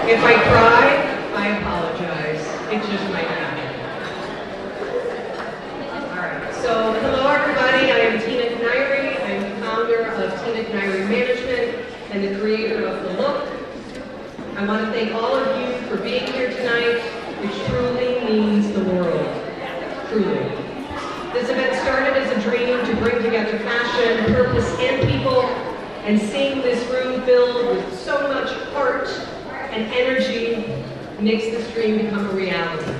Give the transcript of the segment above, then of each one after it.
If I cry, I apologize. It just might happen. All right. So, hello everybody. I am Tina Knairi. I'm the founder of Tina Knairi Management and the creator of The Look. I want to thank all of you for being here tonight. It truly means the world. Truly. This event started as a dream to bring together fashion, purpose, and people, and seeing this room filled with so much heart and energy makes this dream become a reality.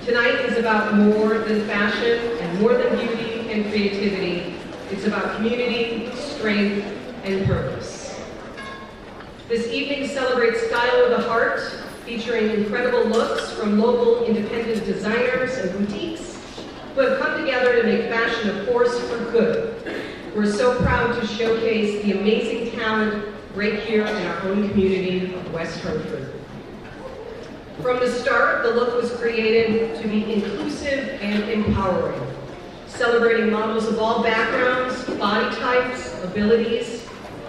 Tonight is about more than fashion and more than beauty and creativity. It's about community, strength, and purpose. This evening celebrates Style with a Heart, featuring incredible looks from local independent designers and boutiques who have come together to make fashion a force for good. We're so proud to showcase the amazing talent right here in our own community of West Hartford. From the start, the look was created to be inclusive and empowering, celebrating models of all backgrounds, body types, abilities.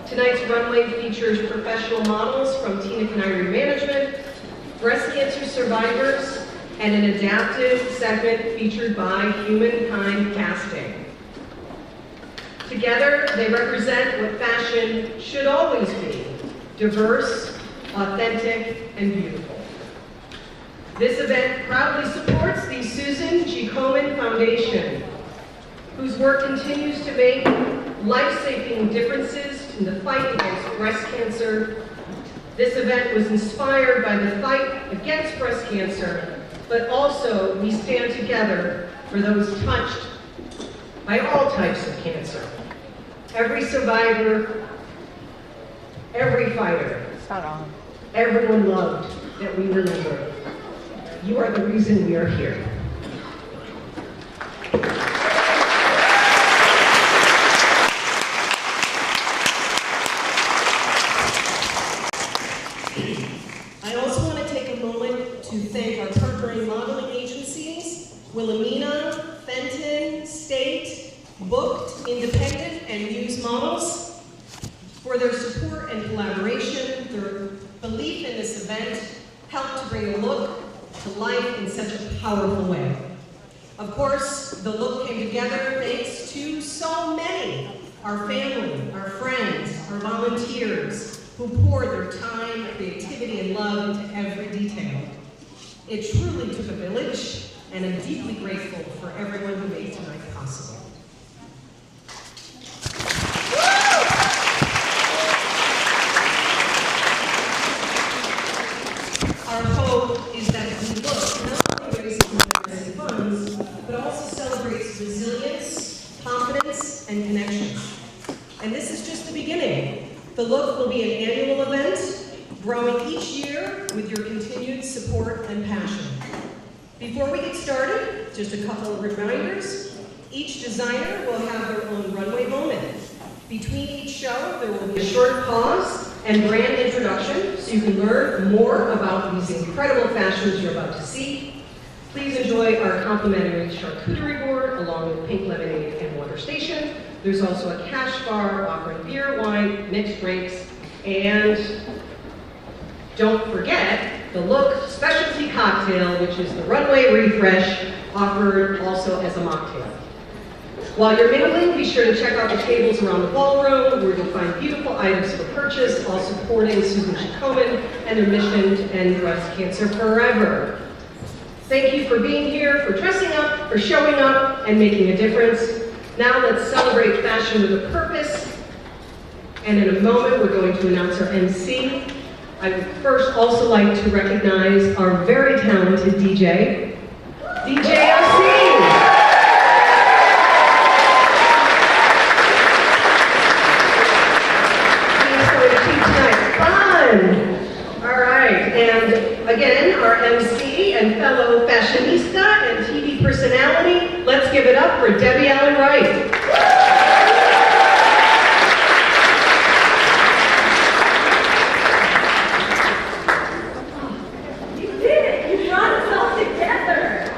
Tonight's runway features professional models from Tina Knairi Management, breast cancer survivors, and an adaptive segment featured by Humankind Casting. Together, they represent what fashion should always be: diverse, authentic, and beautiful. This event proudly supports the Susan G. Komen Foundation, whose work continues to make life-saving differences in the fight against breast cancer. This event was inspired by the fight against breast cancer, but also we stand together for those touched by all types of cancer. Every survivor, every fighter, everyone loved that we remember. You are the reason we are here. I also want to take a moment to thank our partnering modeling agencies, Wilhelmina, Fenton, State, Booked, Independent, and Muse Models, for their support and collaboration. Their belief in this event helped to bring a look to life in such a powerful way. Of course, the look came together thanks to so many: our family, our friends, our volunteers, who poured their time, creativity, and love into every detail. It truly took a village, and I'm deeply grateful for everyone who made tonight possible. Our hope is that the look not only raises awareness and funds, but also celebrates resilience, confidence, and connections. And this is just the beginning. The look will be an annual event, growing each year with your continued support and passion. Before we get started, just a couple of reminders. Each designer will have their own runway moment. Between each show, there will be a short pause and brand introduction, so you can learn more about these incredible fashions you're about to see. Please enjoy our complimentary charcuterie board along with pink lemonade and water station. There's also a cash bar offering beer, wine, mixed drinks, and don't forget the Look specialty cocktail, which is the Runway Refresh, offered also as a mocktail. While you're mingling, be sure to check out the tables around the ballroom where you'll find beautiful items for purchase, all supporting Susan G. Komen and their mission to end breast cancer forever. Thank you for being here, for dressing up, for showing up, and making a difference. Now let's celebrate fashion with a purpose. And in a moment, we're going to announce our MC. I would first also like to recognize our very talented DJ, DJ MC. All right, and again, our MC and fellow fashionista and TV personality, let's give it up for Debbie Allen Wright. You did it! You brought us all together!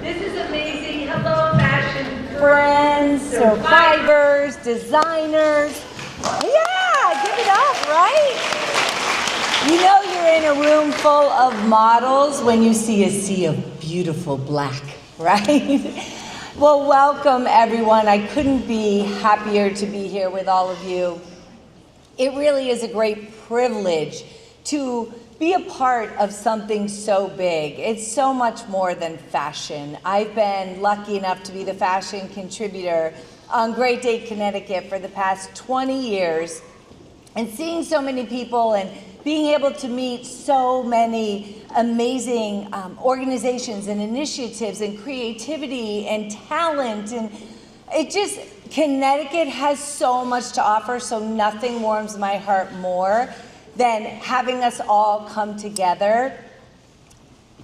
This is amazing. Hello, fashion friends, survivors, designers. Yeah, give it up, right? You know you're in a room full of models when you see a sea of beautiful black, right? Well, welcome everyone. I couldn't be happier to be here with all of you. It really is a great privilege to be a part of something so big. It's so much more than fashion. I've been lucky enough to be the fashion contributor on Great Date, Connecticut for the past 20 years, and seeing so many people and being able to meet so many amazing organizations and initiatives and creativity and talent. And it just, Connecticut has so much to offer, so nothing warms my heart more than having us all come together,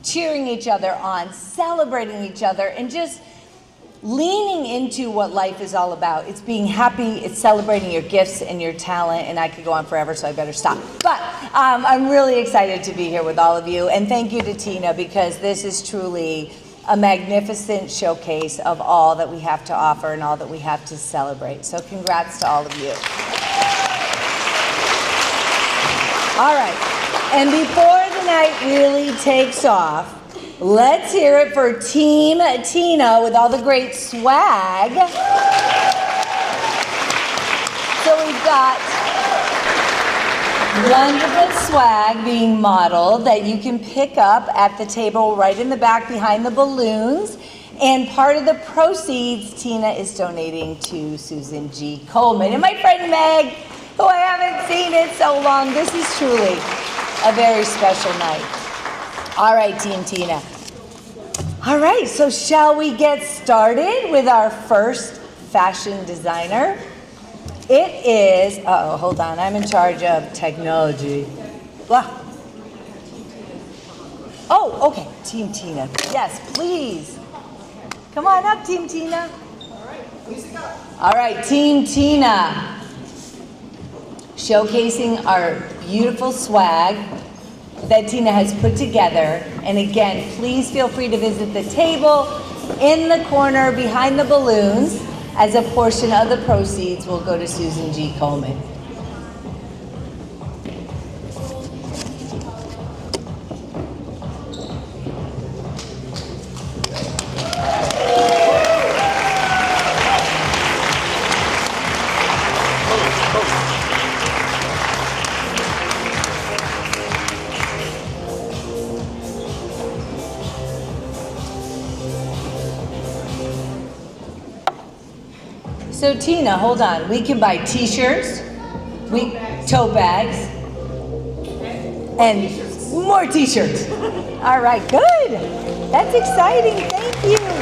cheering each other on, celebrating each other, and just leaning into what life is all about. It's being happy, it's celebrating your gifts and your talent, and I could go on forever, so I better stop. But I'm really excited to be here with all of you, and thank you to Tina, because this is truly a magnificent showcase of all that we have to offer and all that we have to celebrate. So congrats to all of you. All right, and before the night really takes off, let's hear it for Team Tina with all the great swag. So we've got wonderful swag being modeled that you can pick up at the table right in the back behind the balloons. And part of the proceeds, Tina is donating to Susan G. Komen. And my friend Meg, who I haven't seen in so long, this is truly a very special night. All right, Team Tina. All right, so shall we get started with our first fashion designer? It is, hold on, I'm in charge of technology. Blah. Oh, okay, Team Tina. Yes, please. Come on up, Team Tina. All right, music up. All right, Team Tina. Showcasing our beautiful swag that Tina has put together. And again, please feel free to visit the table in the corner behind the balloons, as a portion of the proceeds will go to Susan G. Komen. So Tina, hold on. We can buy T-shirts, tote bags, and more T-shirts. All right, good. That's exciting. Thank you.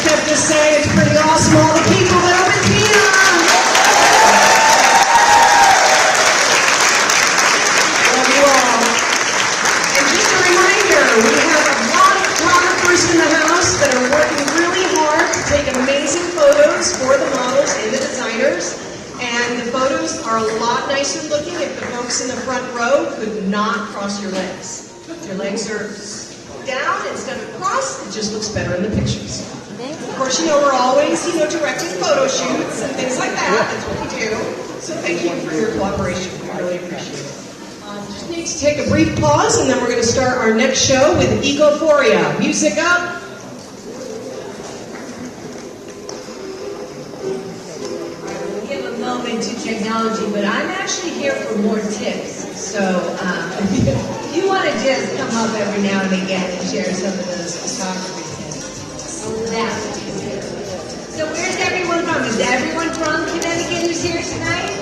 have to say, it's pretty awesome. All the people that have been here. Love you all. And just a reminder, we have a lot of photographers in the house that are working really hard to take amazing photos for the models and the designers. And the photos are a lot nicer looking if the folks in the front row could not cross your legs. Your legs are down instead of crossed, it just looks better in the pictures. Of course, you know, we're always, directing photo shoots and things like that. That's what we do. So thank you for your cooperation. We really appreciate it. Just need to take a brief pause, and then we're going to start our next show with Ecophoria. Music up. Give a moment to technology, but I'm actually here for more tips. So if you want to just come up every now and again and share some of those photography tips, that would be good. So where's everyone from? Is everyone from Connecticut who's here tonight?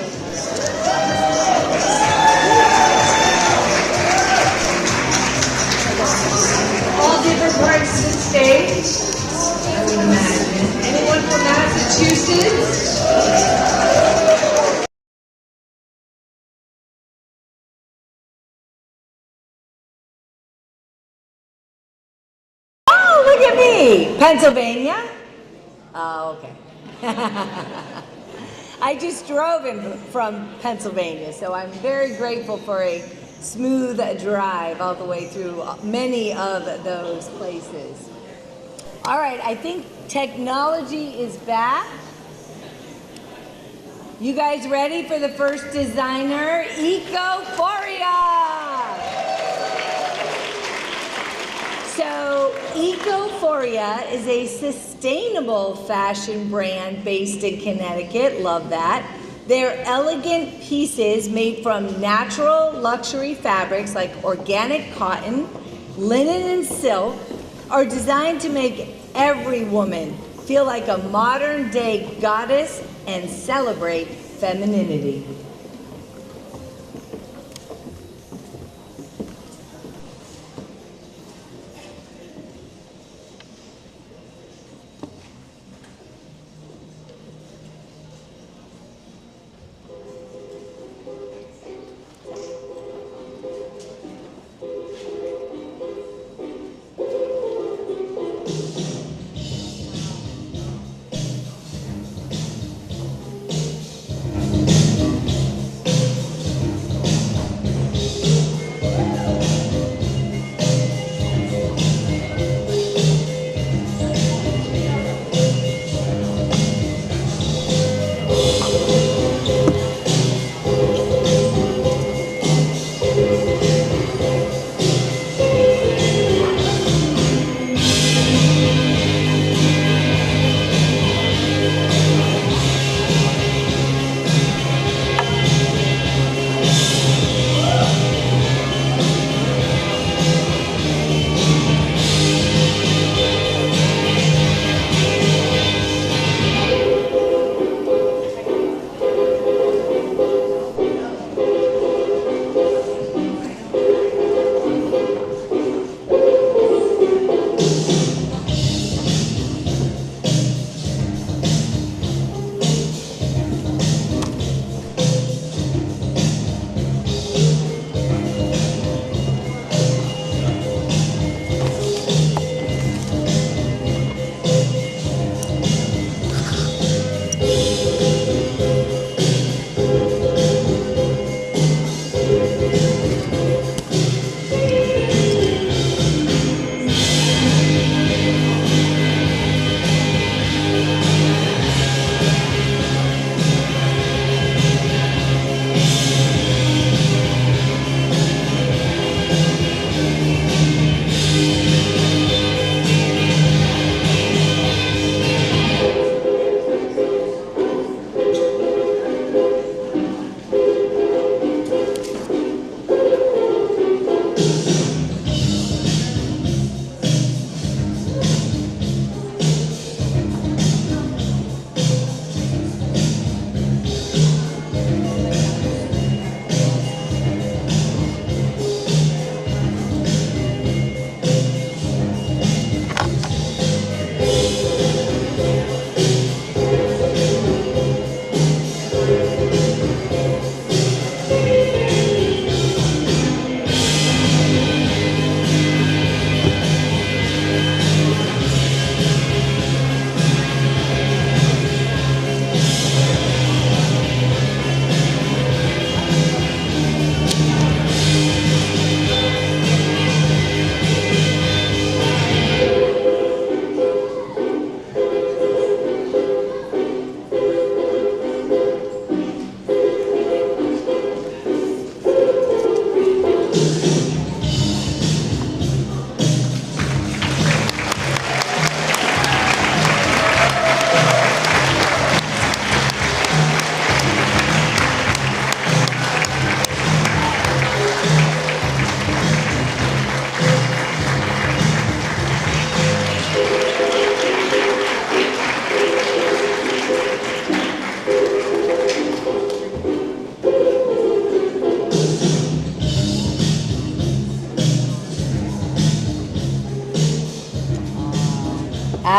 All different parts of the state, I would imagine. Anyone from Massachusetts? Oh, look at me! Pennsylvania? Oh, okay. I just drove in from Pennsylvania, so I'm very grateful for a smooth drive all the way through many of those places. All right, I think technology is back. You guys ready for the first designer? Ecophoria! So, Ecophoria is a sustainable fashion brand based in Connecticut. Love that. They're elegant pieces made from natural luxury fabrics like organic cotton, linen, and silk, are designed to make every woman feel like a modern day goddess and celebrate femininity.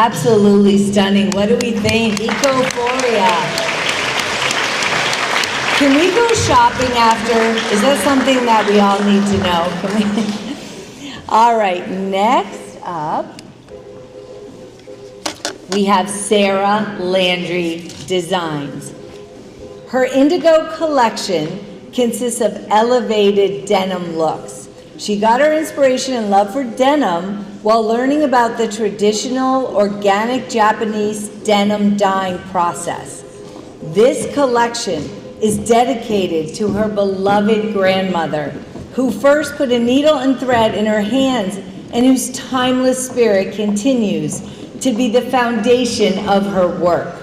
Absolutely stunning. What do we think? Ecophoria. Can we go shopping after? Is that something that we all need to know? Can we? All right, next up, we have Sarah Landry Designs. Her indigo collection consists of elevated denim looks. She got her inspiration and love for denim while learning about the traditional organic Japanese denim dyeing process. This collection is dedicated to her beloved grandmother, who first put a needle and thread in her hands and whose timeless spirit continues to be the foundation of her work.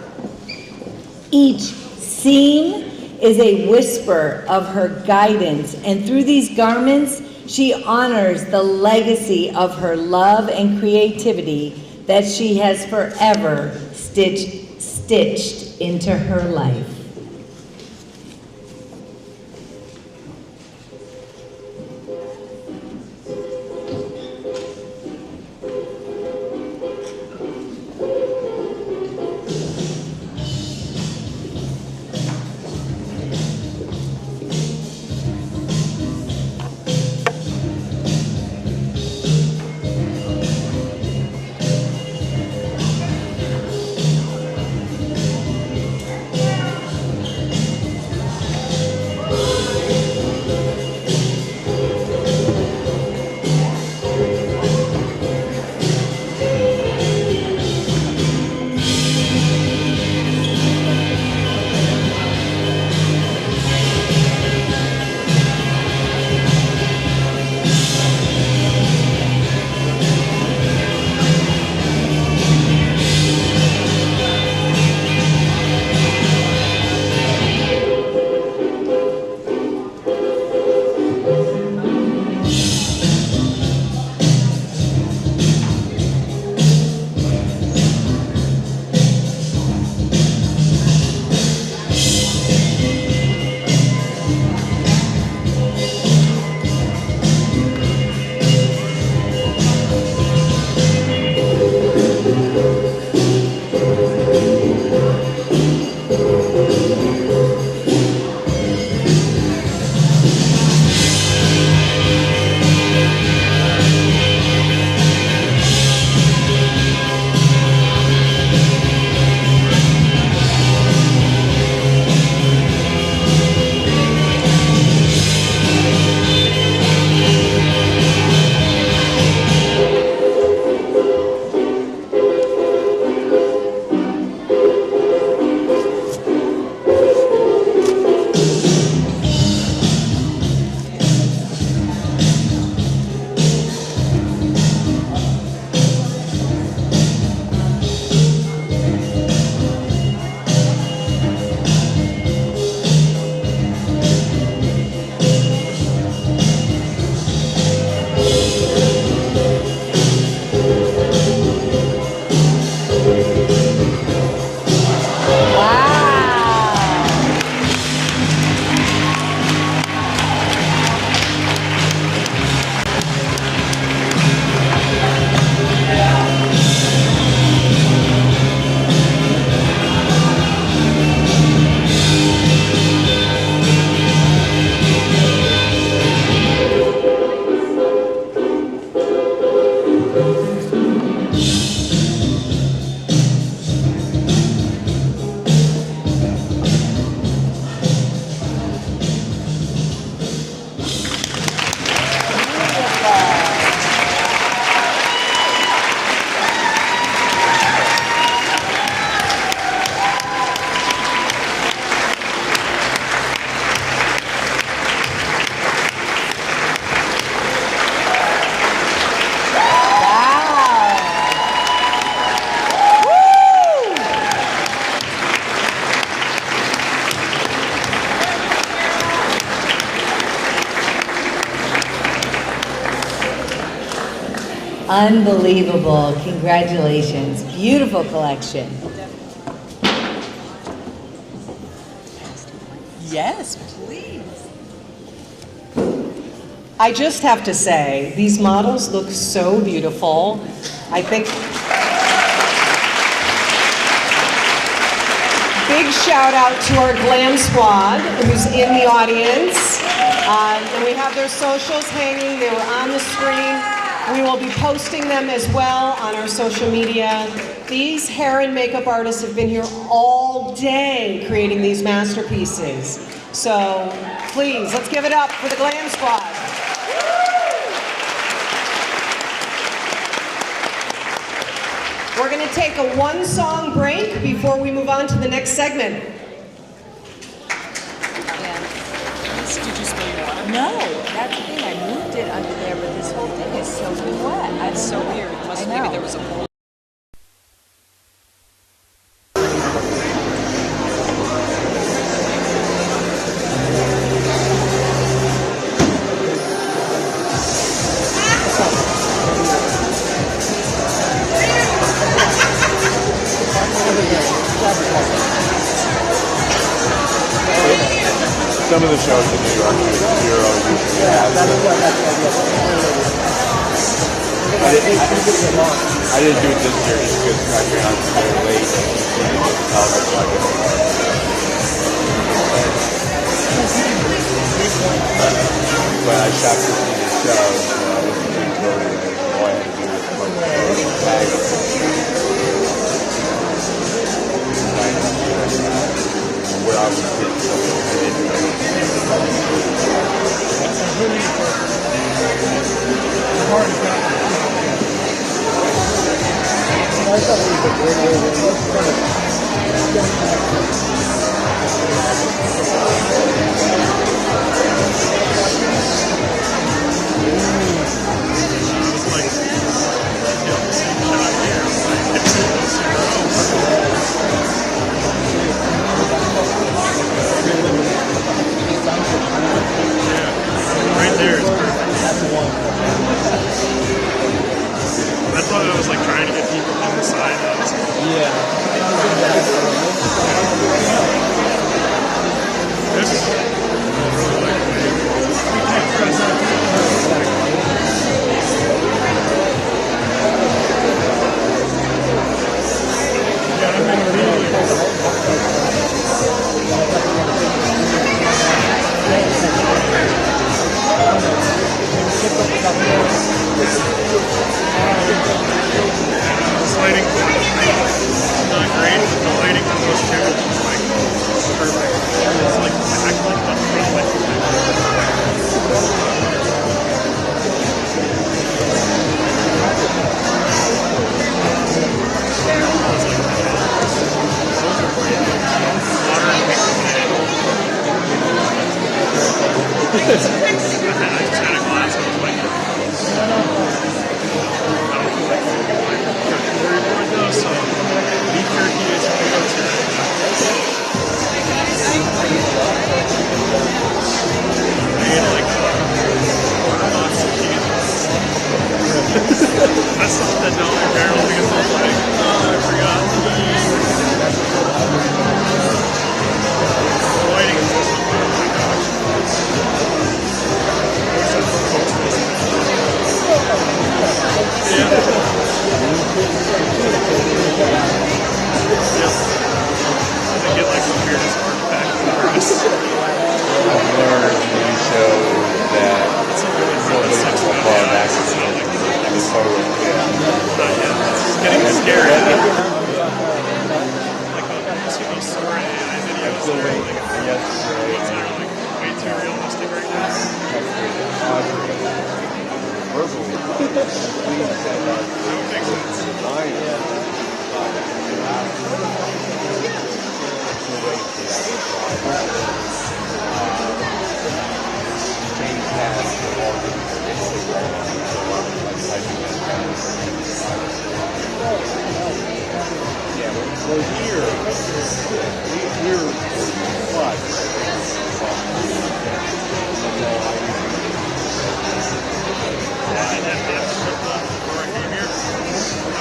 Each seam is a whisper of her guidance, and through these garments, she honors the legacy of her love and creativity that she has forever stitched into her life. Unbelievable. Congratulations. Beautiful collection. Yes, please. I just have to say, these models look so beautiful. I think big shout out to our Glam Squad who's in the audience. And we have their socials hanging. They were on the screen. We will be posting them as well on our social media. These hair and makeup artists have been here all day creating these masterpieces. So please, let's give it up for the Glam Squad. We're going to take a one-song break before we move on to the next segment. Did you spill your water? No, that's the thing. I moved it under there, but this whole thing is soaking wet. That's so weird. Maybe there was a hole. Some of the shows in New York, Euro usually has them. I didn't do it this year just because I ran out very late. But I shot 15 shows, so I wasn't too voted. All I had to do was put the tag where I was getting, so I didn't know. Right there is perfect. I thought I was like trying to get people on the side. This lighting is not great, but the lighting on those two is like perfect. It's like backlit but frontlit. I just had a glass and was like, I don't feel like I'm very bored though, so beef jerky is my go-to. I ate like lots of cheese. That's the dollar barrel because I was like, oh, I forgot. The lighting is just, oh my gosh. Yeah. They get like the weirdest artifact for us. I've learned when you show that It's a really somebody sex so movie. far back It's not like in the photo, not yet. It's getting scary. Like you see those Sora AI videos that are like ones that are like way too realistic right now. That would make sense. So here, we're what? I didn't have to put the before I came here. I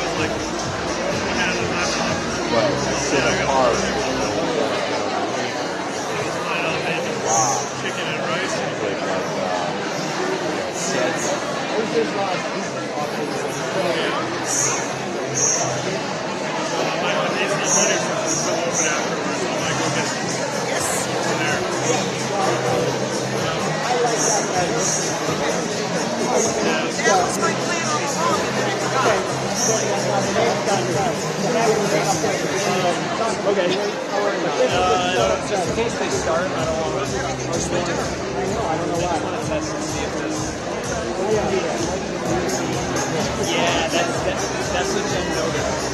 was like, I had a laptop. Well, sit apart. Line up and chicken and rice. With sets. My Disney Linux was open afterwards. I'm like, Just in case they start, I don't want to rush them. I don't know why. I just want to test and see if this. Yeah, that's what Jen noticed.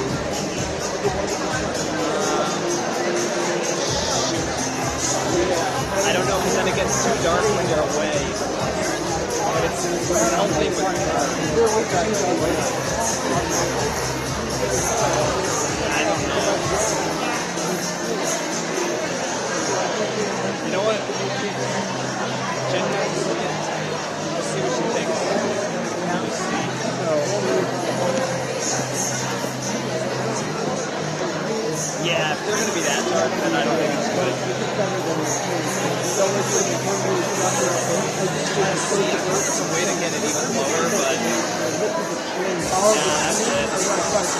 I don't know, because then it gets too dark when you're away. But it's healthy with I don't know. You know what? Jen might see it. Let's see what she thinks. Let's see. Yeah, if they're going to be that dark, then I don't think it's good. Trying to see if there's some way to get it even lower, but yeah, that's it. Also,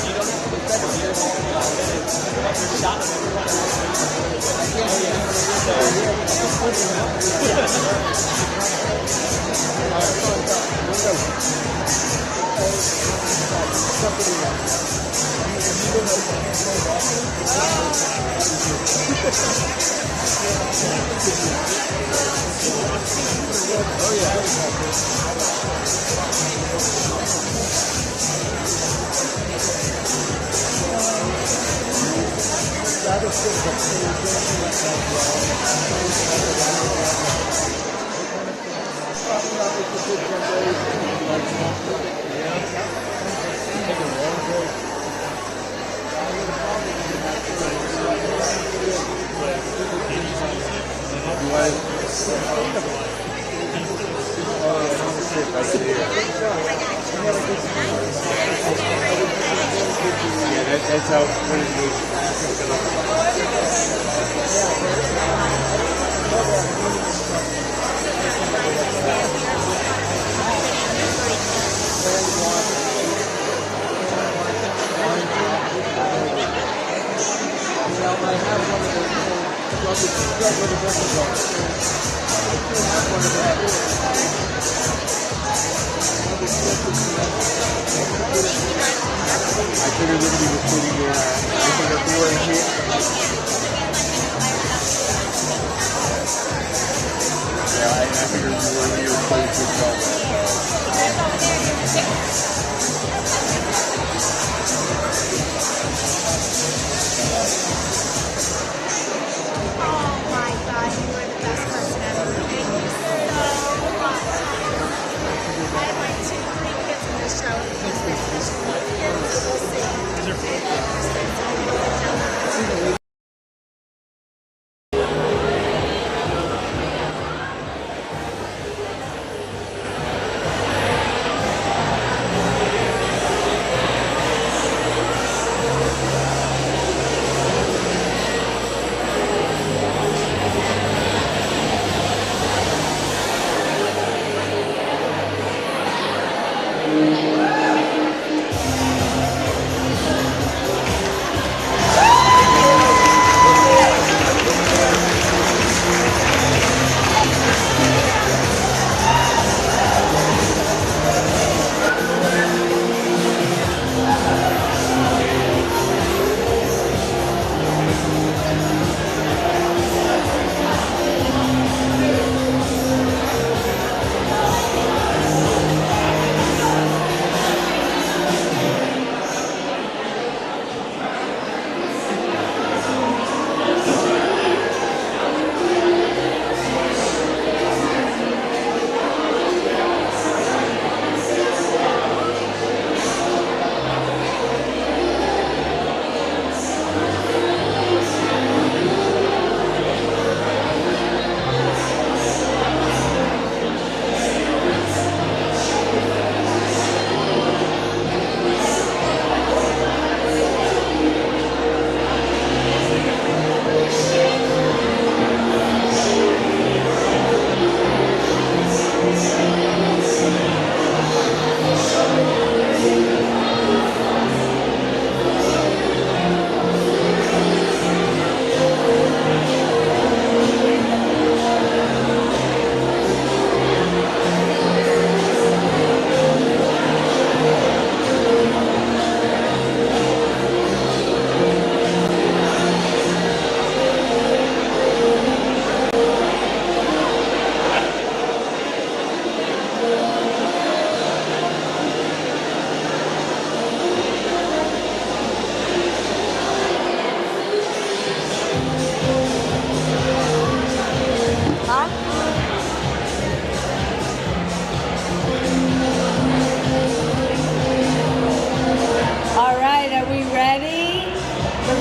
you don't have to be shot. That's how when it I figured Liberty was pretty good. I think if we were in here. Yeah, I figured if we were here, pretty good job. Oh my God, you are the best person ever. Thank you so much. I have my 2 3 kids in the show.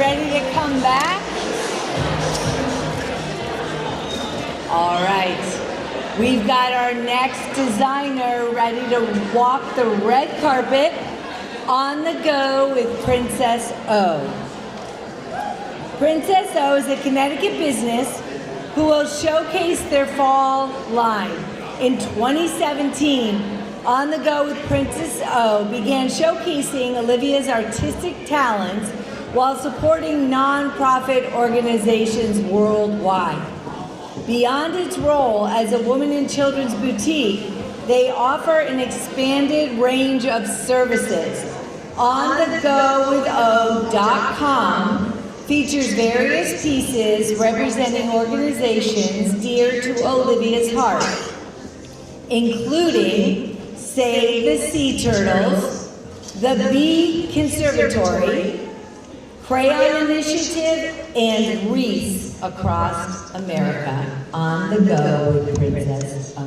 ready to come back? All right. We've got our next designer ready to walk the red carpet on the go with Princess O. Princess O is a Connecticut business who will showcase their fall line. In 2017, On the Go with Princess O began showcasing Olivia's artistic talents while supporting nonprofit organizations worldwide. Beyond its role as a woman in children's boutique, they offer an expanded range of services. OnTheGoWithO.com features various pieces representing organizations dear to Olivia's heart, including Save the Sea Turtles, the Bee Conservatory, Crayon Initiative, and Reese Across America. On the Go with Princess O.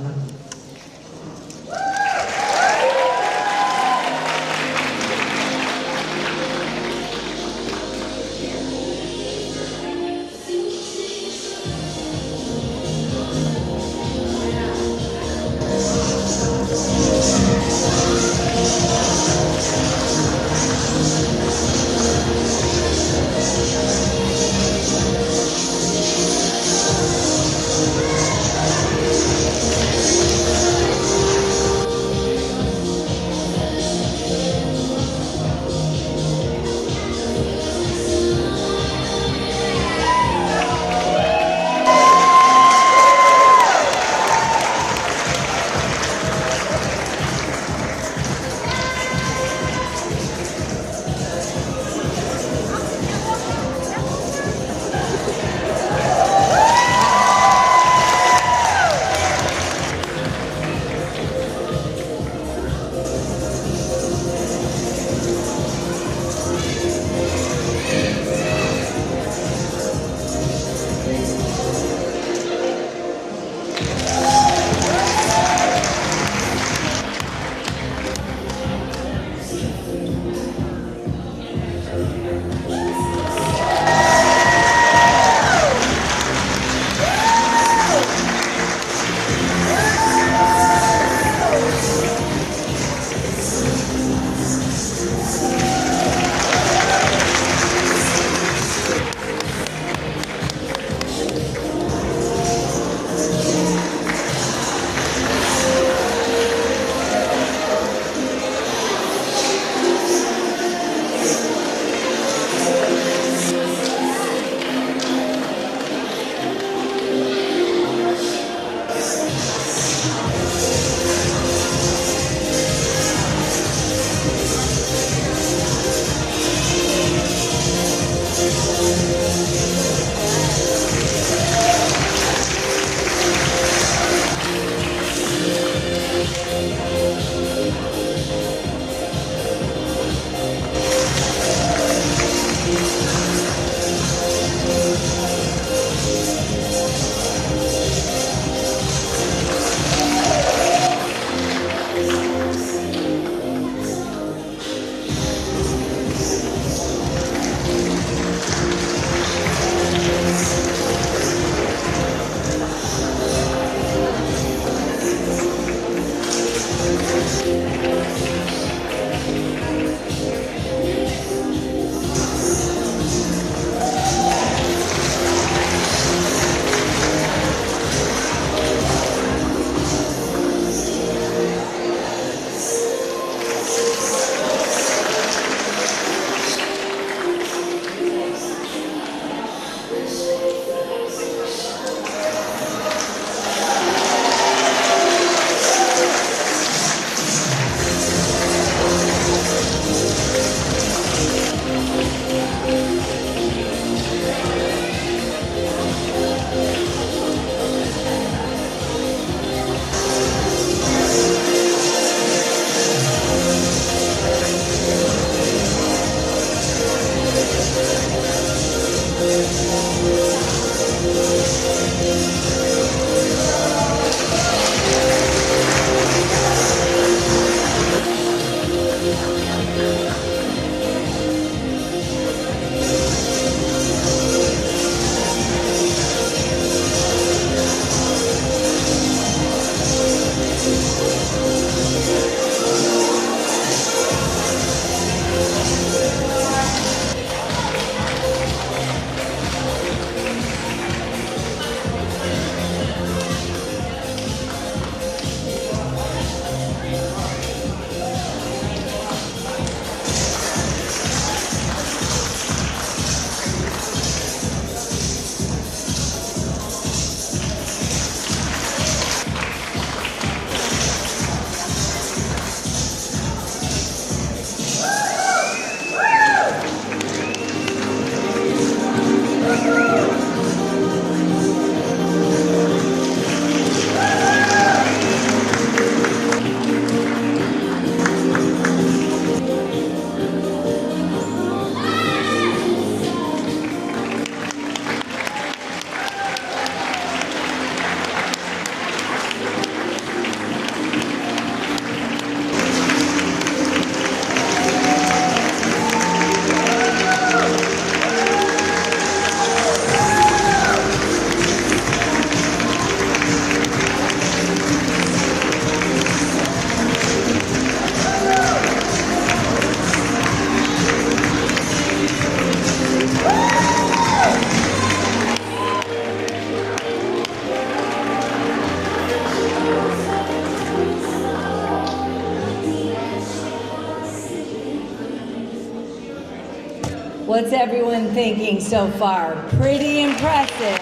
What's everyone thinking so far? Pretty impressive.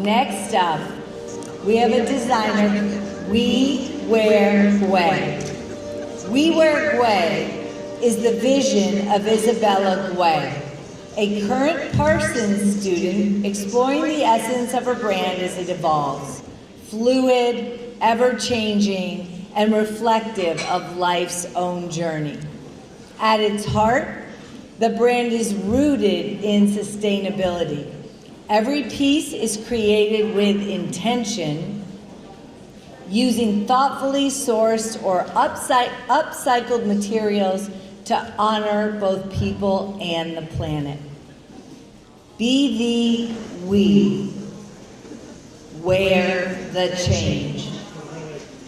Next up, we have a designer, We Wear Gway. We Wear Gway is the vision of Isabella Gway, a current Parsons student exploring the essence of her brand as it evolves, fluid, ever-changing, and reflective of life's own journey. At its heart, the brand is rooted in sustainability. Every piece is created with intention, using thoughtfully sourced or upcycled materials to honor both people and the planet. Be the we. Wear the change.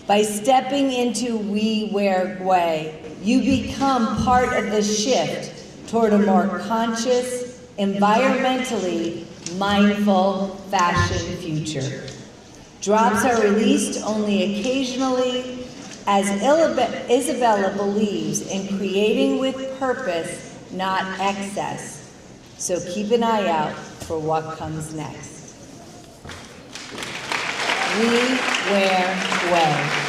By stepping into We Wear Gway, you become part of the shift toward a more conscious, environmentally mindful fashion future. Drops are released only occasionally, as Isabella believes in creating with purpose, not excess. So keep an eye out for what comes next. We Wear Gway.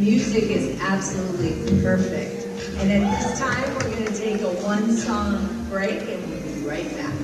music is absolutely perfect. And at this time, we're going to take a one-song break, and we'll be right back.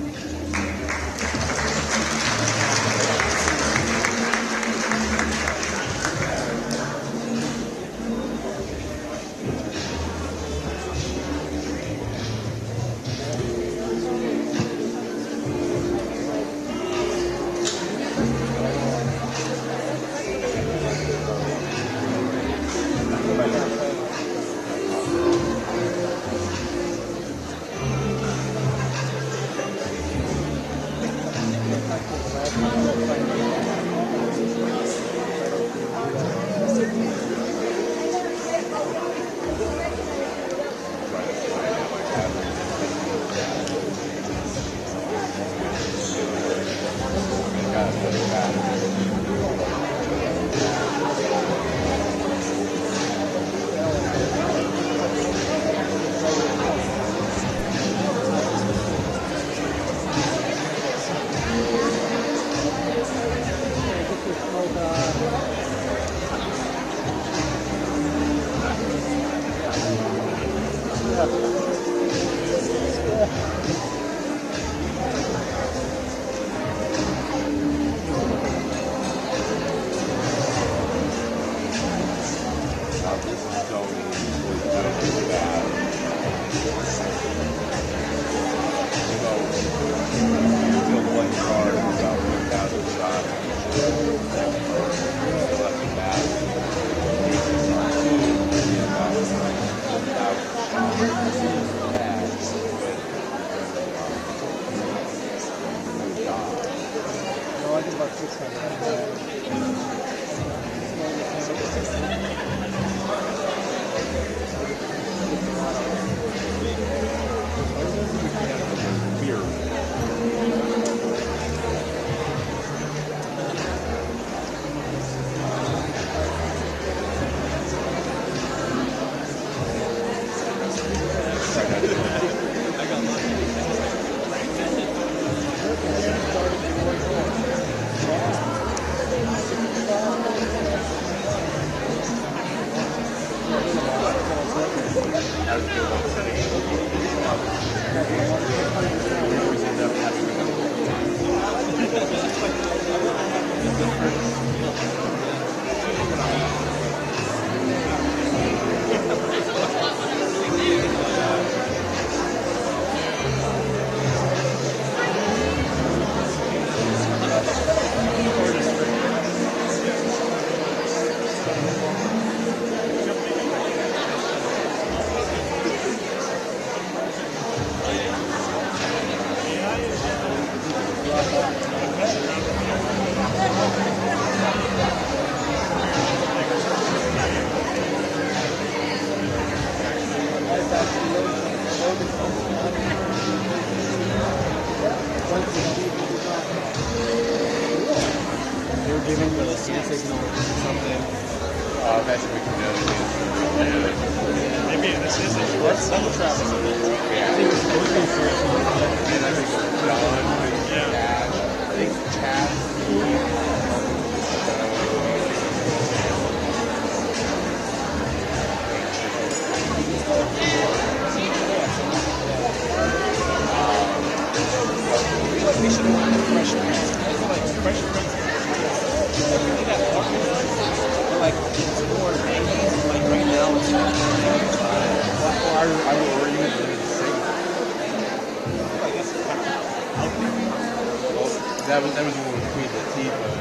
That was one between the teeth and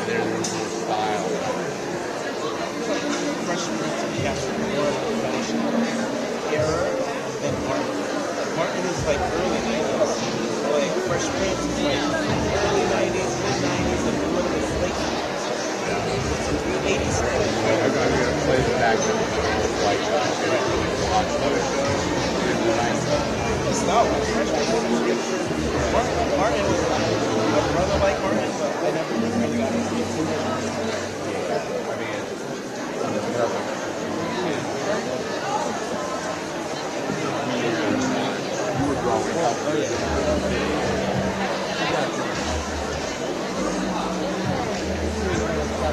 there's more style. Fresh Prince captured more foundation era than Martin. Martin is like early 90s. Like Fresh Prince is like early 90s, mid 90s, and a little bit late 80s. I'm going to play the back of like watch other shows in the 90s. It's not like Fresh Prince. Martin was a brother like Martin, but I never really got into it. I mean, you were growing up.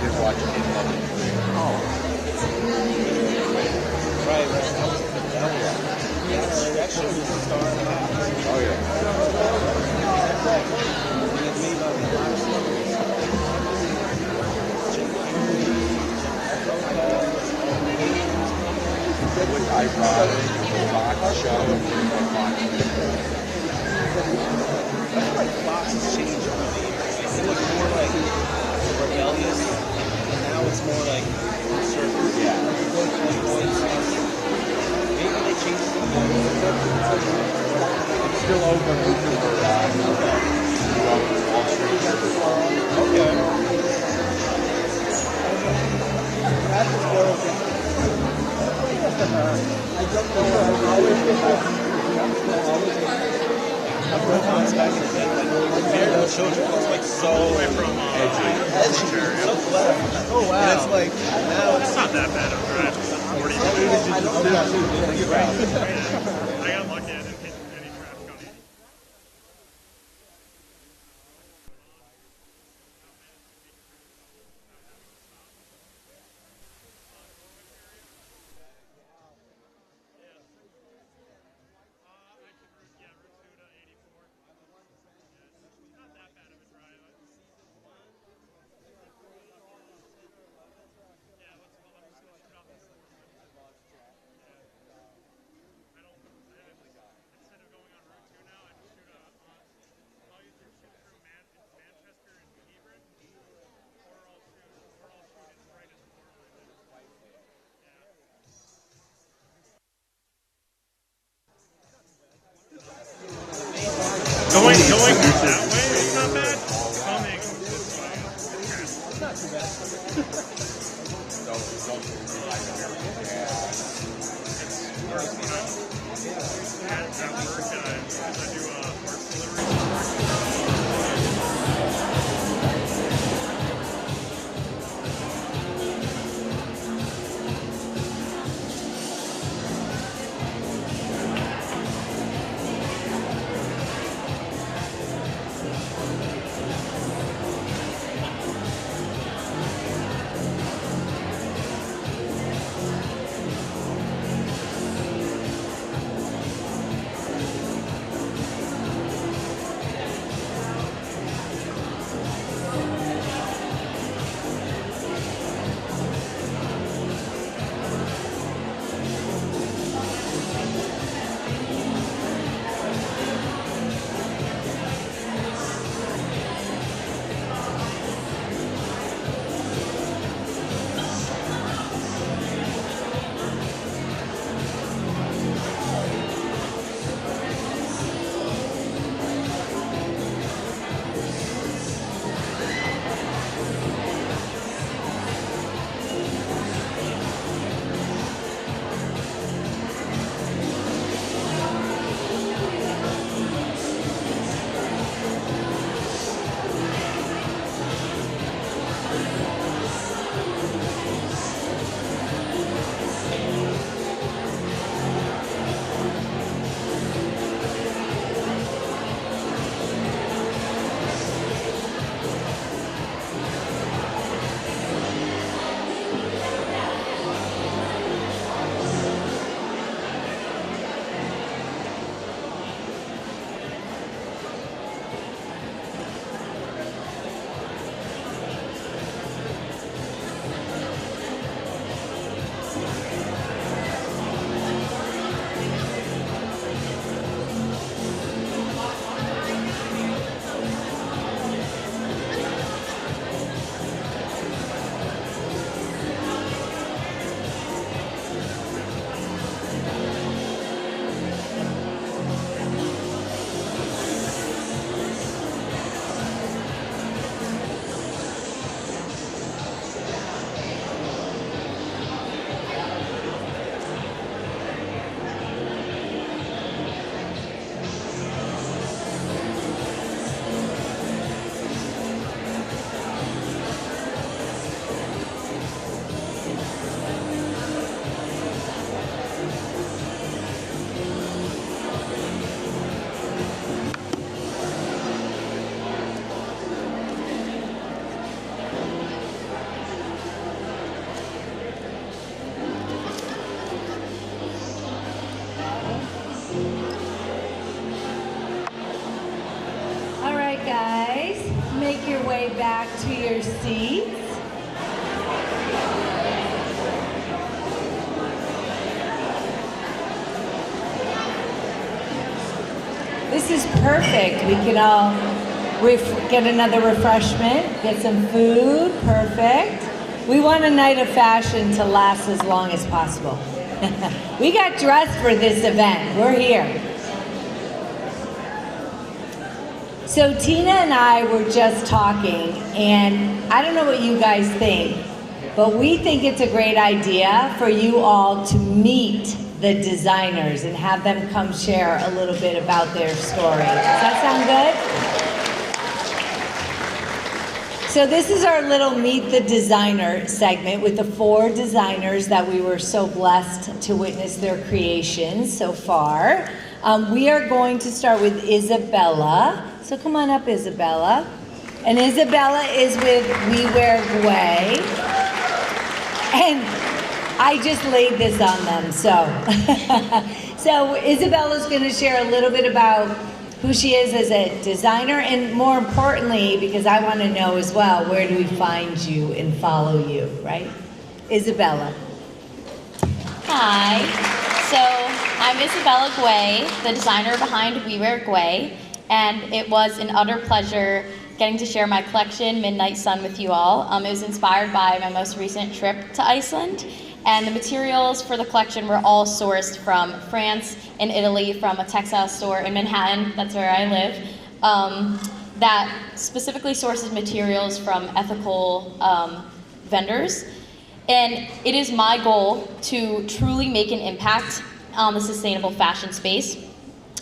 Just watching it. show was a star and a half. Oh yeah. And it's made by a lot of celebrities. With ironic, Fox show, and Fox News. I feel like Fox has changed over the years. It was more like rebellious, and now it's more like conservative. Yeah. Maybe they changed it. It's still open for Wall Street. Okay. Fox back in the day, like Married with Children was like so edgy, so clever. Oh wow! And it's like now It's not that bad of a drive. It's 40 minutes. I got lucky. I didn't hit any traffic on it. Going that way is not bad. Coming this way. At work, I do parts delivery. way back to your seats. This is perfect. We can all get another refreshment, get some food. Perfect. We want a night of fashion to last as long as possible. We got dressed for this event. We're here. So Tina and I were just talking, and I don't know what you guys think, but we think it's a great idea for you all to meet the designers and have them come share a little bit about their story. Does that sound good? So this is our little Meet the Designer segment with the 4 designers that we were so blessed to witness their creations so far. We are going to start with Isabella. So come on up, Isabella. And Isabella is with We Wear Gray. And I just laid this on them, so. So Isabella's gonna share a little bit about who she is as a designer, and more importantly, because I wanna know as well, where do we find you and follow you, right? Isabella. Hi, so I'm Isabella Guay, the designer behind We Wear Guay, and it was an utter pleasure getting to share my collection, Midnight Sun, with you all. It was inspired by my most recent trip to Iceland, and the materials for the collection were all sourced from France and Italy, from a textile store in Manhattan, that's where I live, that specifically sources materials from ethical vendors. And it is my goal to truly make an impact on the sustainable fashion space.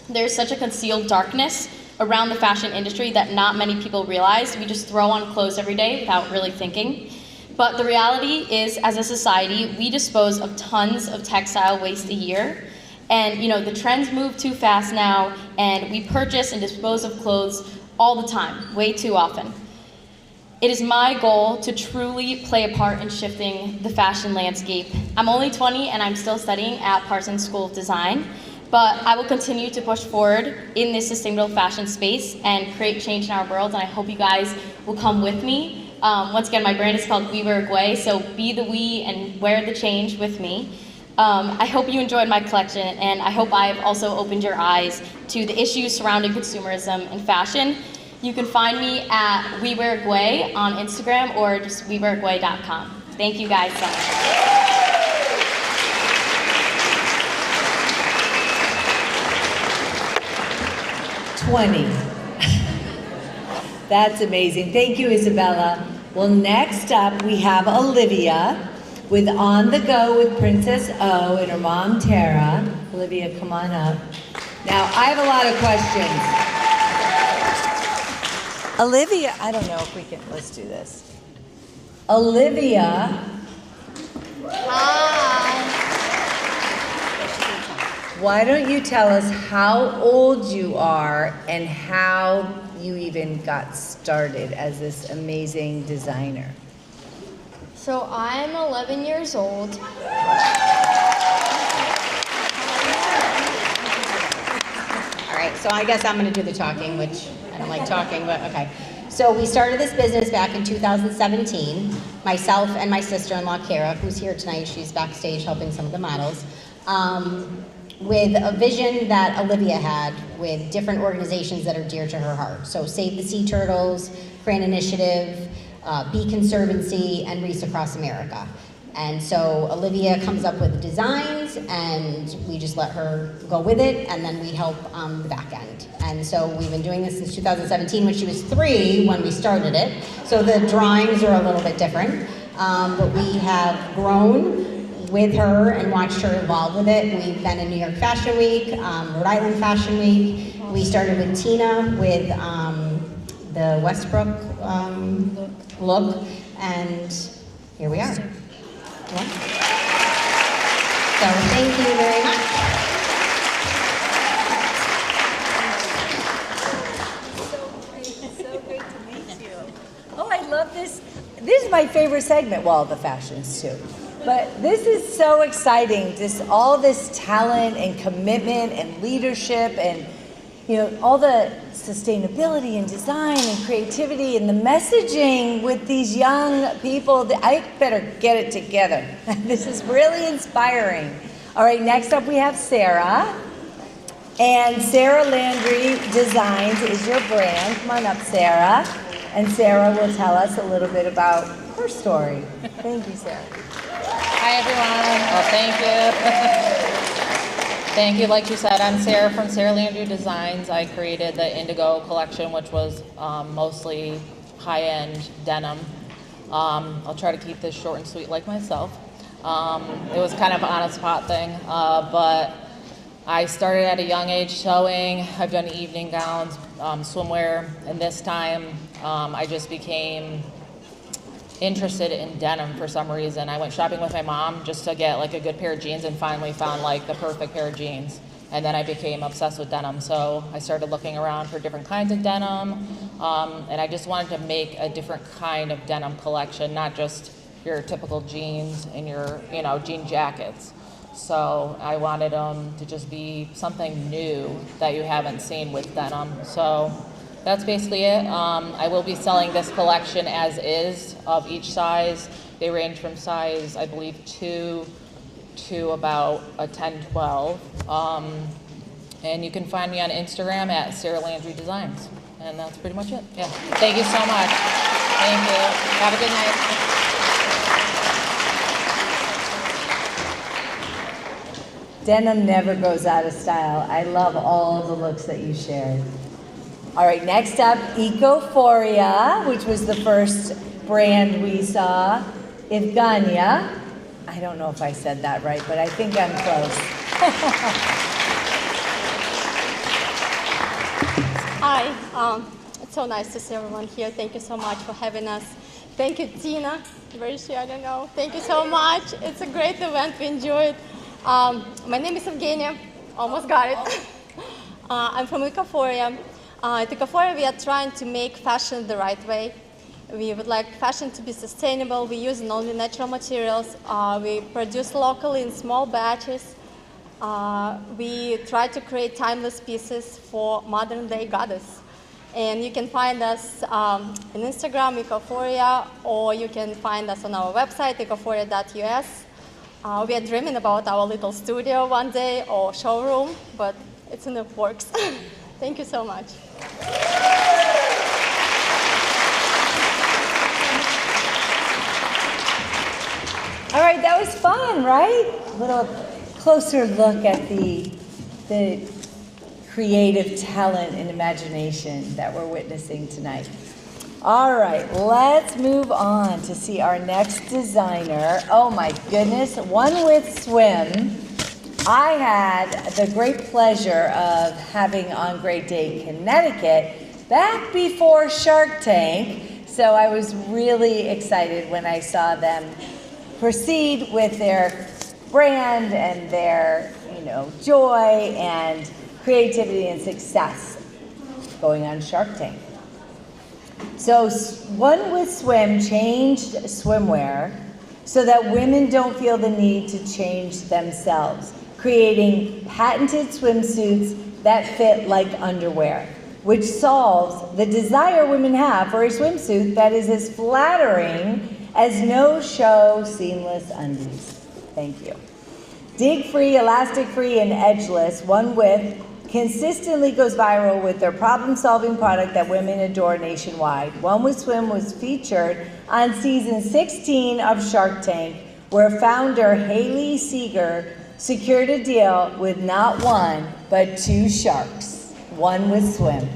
There's such a concealed darkness around the fashion industry that not many people realize. We just throw on clothes every day without really thinking. But the reality is, as a society, we dispose of tons of textile waste a year. And the trends move too fast now, and we purchase and dispose of clothes all the time, way too often. It is my goal to truly play a part in shifting the fashion landscape. I'm only 20 and I'm still studying at Parsons School of Design, but I will continue to push forward in this sustainable fashion space and create change in our world, and I hope you guys will come with me. Once again, my brand is called We Wear Guay, so be the we and wear the change with me. I hope you enjoyed my collection, and I hope I've also opened your eyes to the issues surrounding consumerism and fashion. You can find me at We Wear Guay on Instagram or just wewearguay.com. Thank you guys so much. 20. That's amazing. Thank you, Isabella. Well, next up we have Olivia with On the Go with Princess O and her mom, Tara. Olivia, come on up. Now, I have a lot of questions. Olivia, I don't know if we can, let's do this. Olivia. Hi. Why don't you tell us how old you are and how you even got started as this amazing designer? So I'm 11 years old. All right, so I guess I'm going to do the talking, which I don't like talking, but okay. So we started this business back in 2017. Myself and my sister-in-law, Kara, who's here tonight, she's backstage helping some of the models, with a vision that Olivia had with different organizations that are dear to her heart. So Save the Sea Turtles, Cran Initiative, Bee Conservancy, and Reefs Across America. And so Olivia comes up with designs, and we just let her go with it, and then we help on the back end. And so we've been doing this since 2017, when she was 3 when we started it. So the drawings are a little bit different, but we have grown with her and watched her evolve with it. We've been in New York Fashion Week, Rhode Island Fashion Week. We started with Tina with the Westbrook look, and here we are. Yeah. So thank you very much. So great to meet you. Oh, I love this. This is my favorite segment, well, the fashions too. But this is so exciting, just all this talent and commitment and leadership, and all the sustainability and design and creativity and the messaging with these young people. I better get it together. This is really inspiring. All right, next up we have Sarah. And Sarah Landry Designs is your brand. Come on up, Sarah. And Sarah will tell us a little bit about her story. Thank you, Sarah. Hi, everyone. Well, thank you. Thank you. Like you said, I'm Sarah from Sarah Landry Designs. I created the Indigo collection, which was mostly high-end denim. I'll try to keep this short and sweet like myself. It was kind of an on-the-spot thing, but I started at a young age sewing. I've done evening gowns, swimwear, and this time I just became interested in denim for some reason. I went shopping with my mom just to get like a good pair of jeans and finally found like the perfect pair of jeans. And then I became obsessed with denim. So I started looking around for different kinds of denim, and I just wanted to make a different kind of denim collection, not just your typical jeans and your, jean jackets. So I wanted them to just be something new that you haven't seen with denim. So that's basically it. I will be selling this collection as is of each size. They range from size, I believe, 2 to about a 10, 12. And you can find me on Instagram at Sarah Landry Designs. And that's pretty much it. Yeah. Thank you so much. Thank you. Have a good night. Denim never goes out of style. I love all of the looks that you shared. All right, next up, Ecophoria, which was the first brand we saw. Evgania. I don't know if I said that right, but I think I'm close. Hi, it's so nice to see everyone here. Thank you so much for having us. Thank you, Tina. Where is she? I don't know. Thank you so much. It's a great event. We enjoyed. My name is Evgenia. Almost got it. I'm from Ecophoria. At Ecophoria, we are trying to make fashion the right way. We would like fashion to be sustainable. We use only natural materials. We produce locally in small batches. We try to create timeless pieces for modern-day goddess. And you can find us on Instagram, Ecophoria, or you can find us on our website, ecophoria.us. We are dreaming about our little studio one day or showroom, but it's in the works. Thank you so much. All right, that was fun, right? A little closer look at the creative talent and imagination that we're witnessing tonight. All right, let's move on to see our next designer. Oh my goodness, One with Swim. I had the great pleasure of having on Great Day, Connecticut, back before Shark Tank. So I was really excited when I saw them proceed with their brand and their, joy and creativity and success going on Shark Tank. So One with Swim changed swimwear so that women don't feel the need to change themselves, creating patented swimsuits that fit like underwear, which solves the desire women have for a swimsuit that is as flattering as no-show seamless undies. Thank you. Dig-free, elastic-free, and edgeless, One With consistently goes viral with their problem-solving product that women adore nationwide. One with Swim was featured on season 16 of Shark Tank, where founder Haley Seeger secured a deal with not one, but 2 sharks. One with Swim.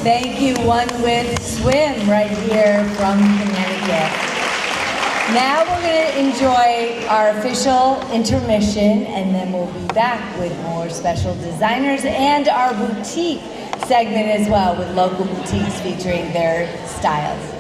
Thank you, One With Swim, right here from Connecticut. Now we're going to enjoy our official intermission, and then we'll be back with more special designers and our boutique segment as well, with local boutiques featuring their styles.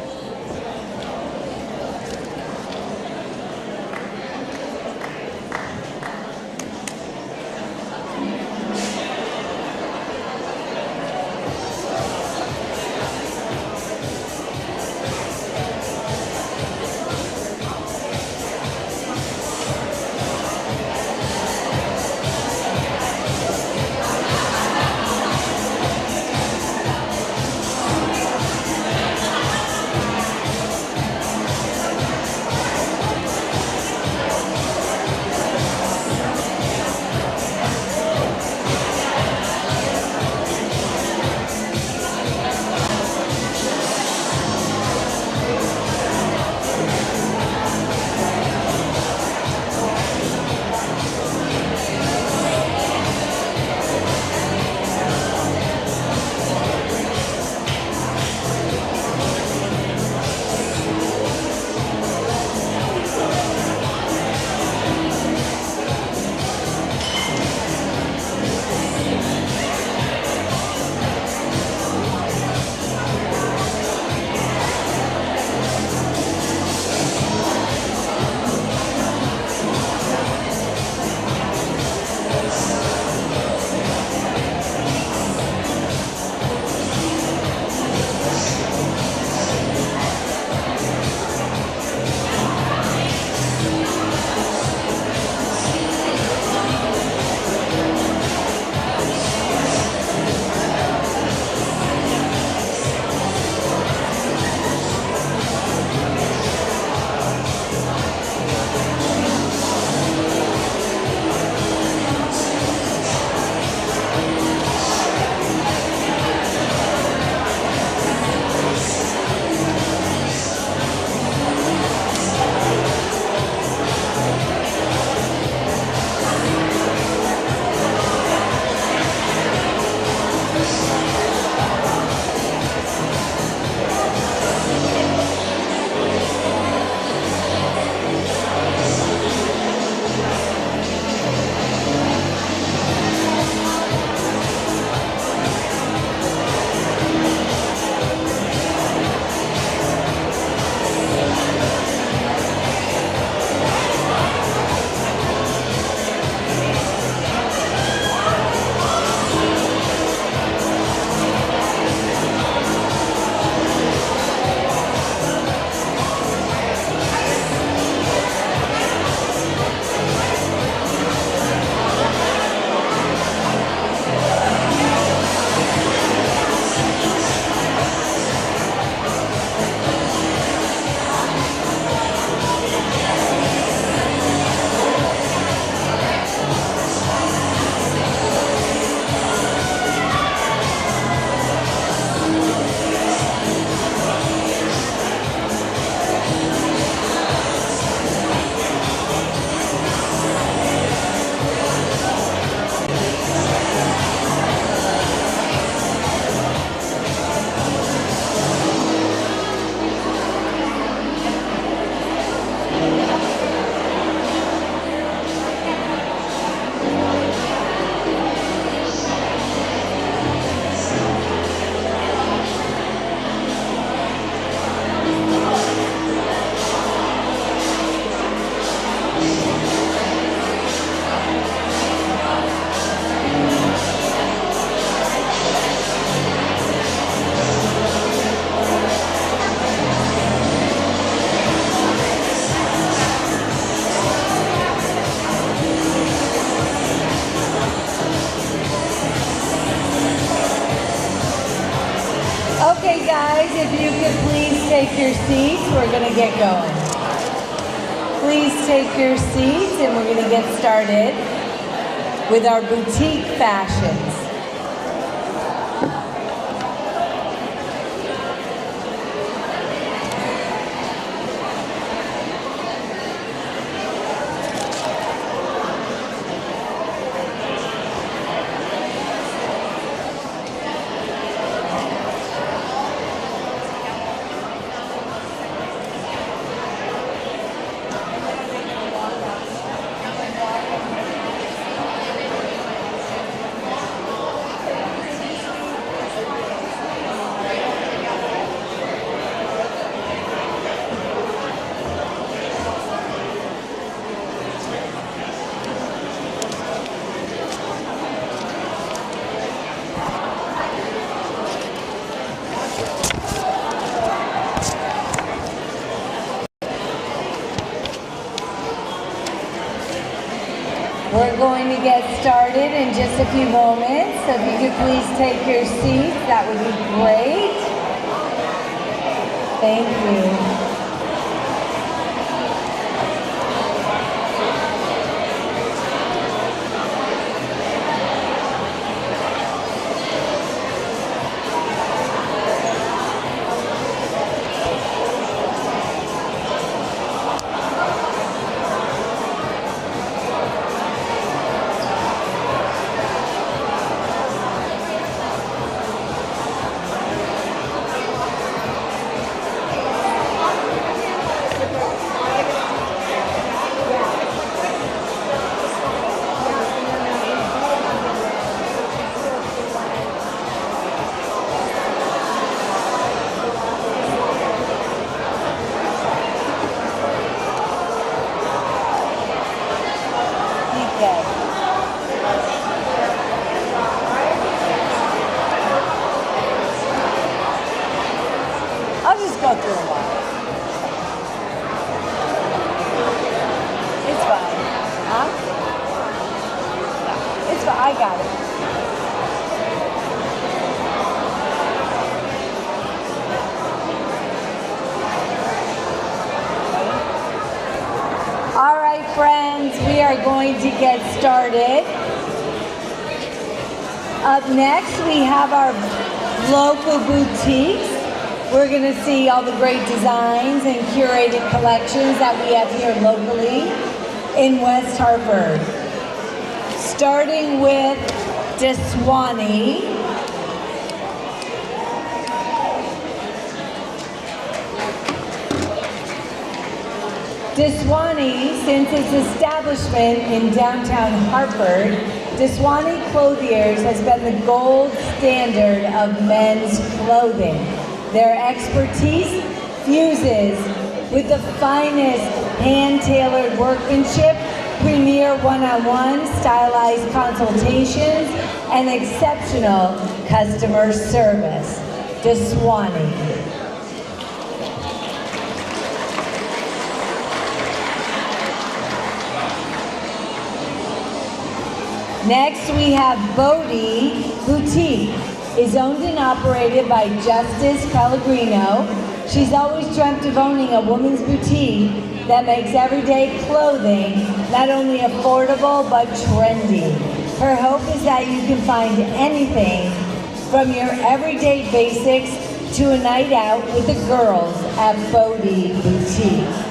Okay, guys, if you could please take your seats, we're going to get going. Please take your seats, and we're going to get started with our boutique fashions. We're going to get started in just a few moments. So if you could please take your seats, that would be great. Thank you. I'll just go through a while. It's fine. Huh? No, it's fine. I got it. All right, friends, we are going to get started. Up next, we have our local boutiques. We're going to see all the great designs and curated collections that we have here locally in West Hartford. Starting with Deswani. Deswani, since its establishment in downtown Hartford, Deswani Clothiers has been the gold standard of men's clothing. Their expertise fuses with the finest hand-tailored workmanship, premier one-on-one stylized consultations, and exceptional customer service. Deswani. Next, we have Bodhi Boutique. Is owned and operated by Justice Pellegrino. She's always dreamt of owning a woman's boutique that makes everyday clothing not only affordable but trendy. Her hope is that you can find anything from your everyday basics to a night out with the girls at Bodhi Boutique.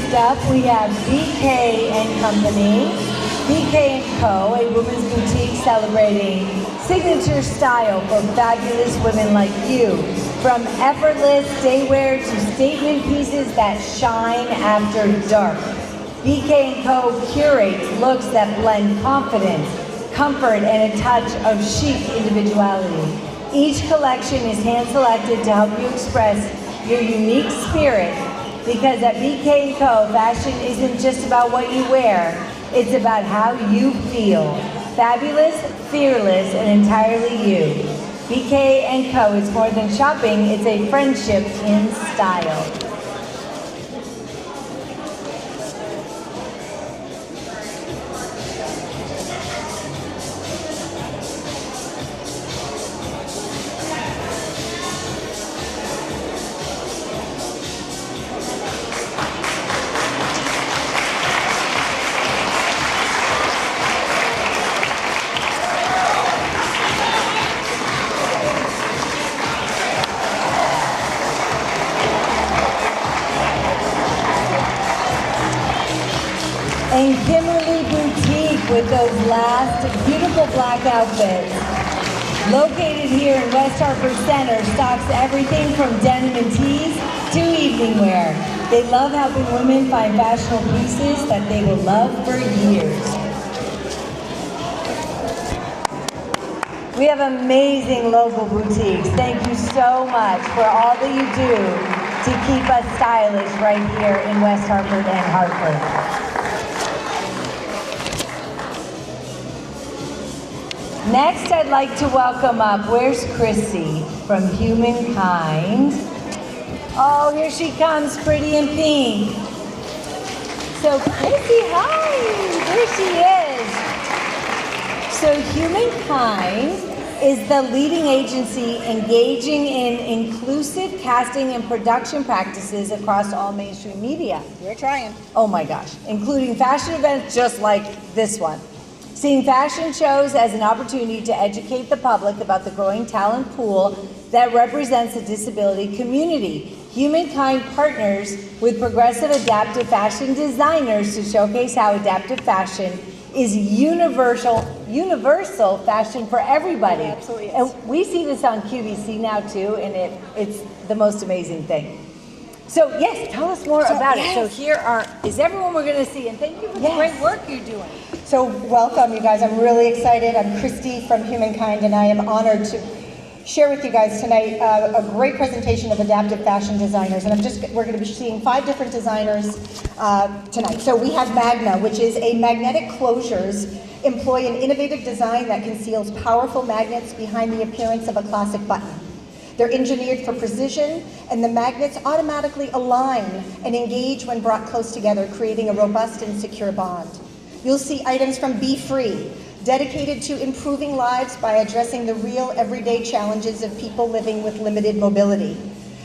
Next up, we have BK and Company. BK & Co., a women's boutique celebrating signature style for fabulous women like you. From effortless daywear to statement pieces that shine after dark. BK & Co. curates looks that blend confidence, comfort, and a touch of chic individuality. Each collection is hand-selected to help you express your unique spirit, because at BK & Co., fashion isn't just about what you wear, it's about how you feel. Fabulous, fearless, and entirely you. BK & Co. is more than shopping, it's a friendship in style. And Kimberly Boutique with those last beautiful black outfits. Located here in West Hartford Center, stocks everything from denim and tees to evening wear. They love helping women find fashionable pieces that they will love for years. We have amazing local boutiques. Thank you so much for all that you do to keep us stylish right here in West Hartford and Hartford. Next, I'd like to welcome up, where's Chrissy from Humankind? Oh, here she comes, pretty in pink. So Chrissy, hi, there she is. So Humankind is the leading agency engaging in inclusive casting and production practices across all mainstream media. We're trying. Oh my gosh, including fashion events just like this one. Seeing fashion shows as an opportunity to educate the public about the growing talent pool that represents the disability community. Humankind partners with progressive adaptive fashion designers to showcase how adaptive fashion is universal fashion for everybody. It absolutely is. And we see this on QVC now too, and it's the most amazing thing. So yes, tell us more about it. So here is everyone we're going to see, and thank you for the great work you're doing. So welcome, you guys. I'm really excited. I'm Christy from Humankind, and I am honored to share with you guys tonight a great presentation of adaptive fashion designers. And we're going to be seeing 5 different designers tonight. So we have Magna, which is a magnetic closures, employ an innovative design that conceals powerful magnets behind the appearance of a classic button. They're engineered for precision, and the magnets automatically align and engage when brought close together, creating a robust and secure bond. You'll see items from Be Free, dedicated to improving lives by addressing the real everyday challenges of people living with limited mobility.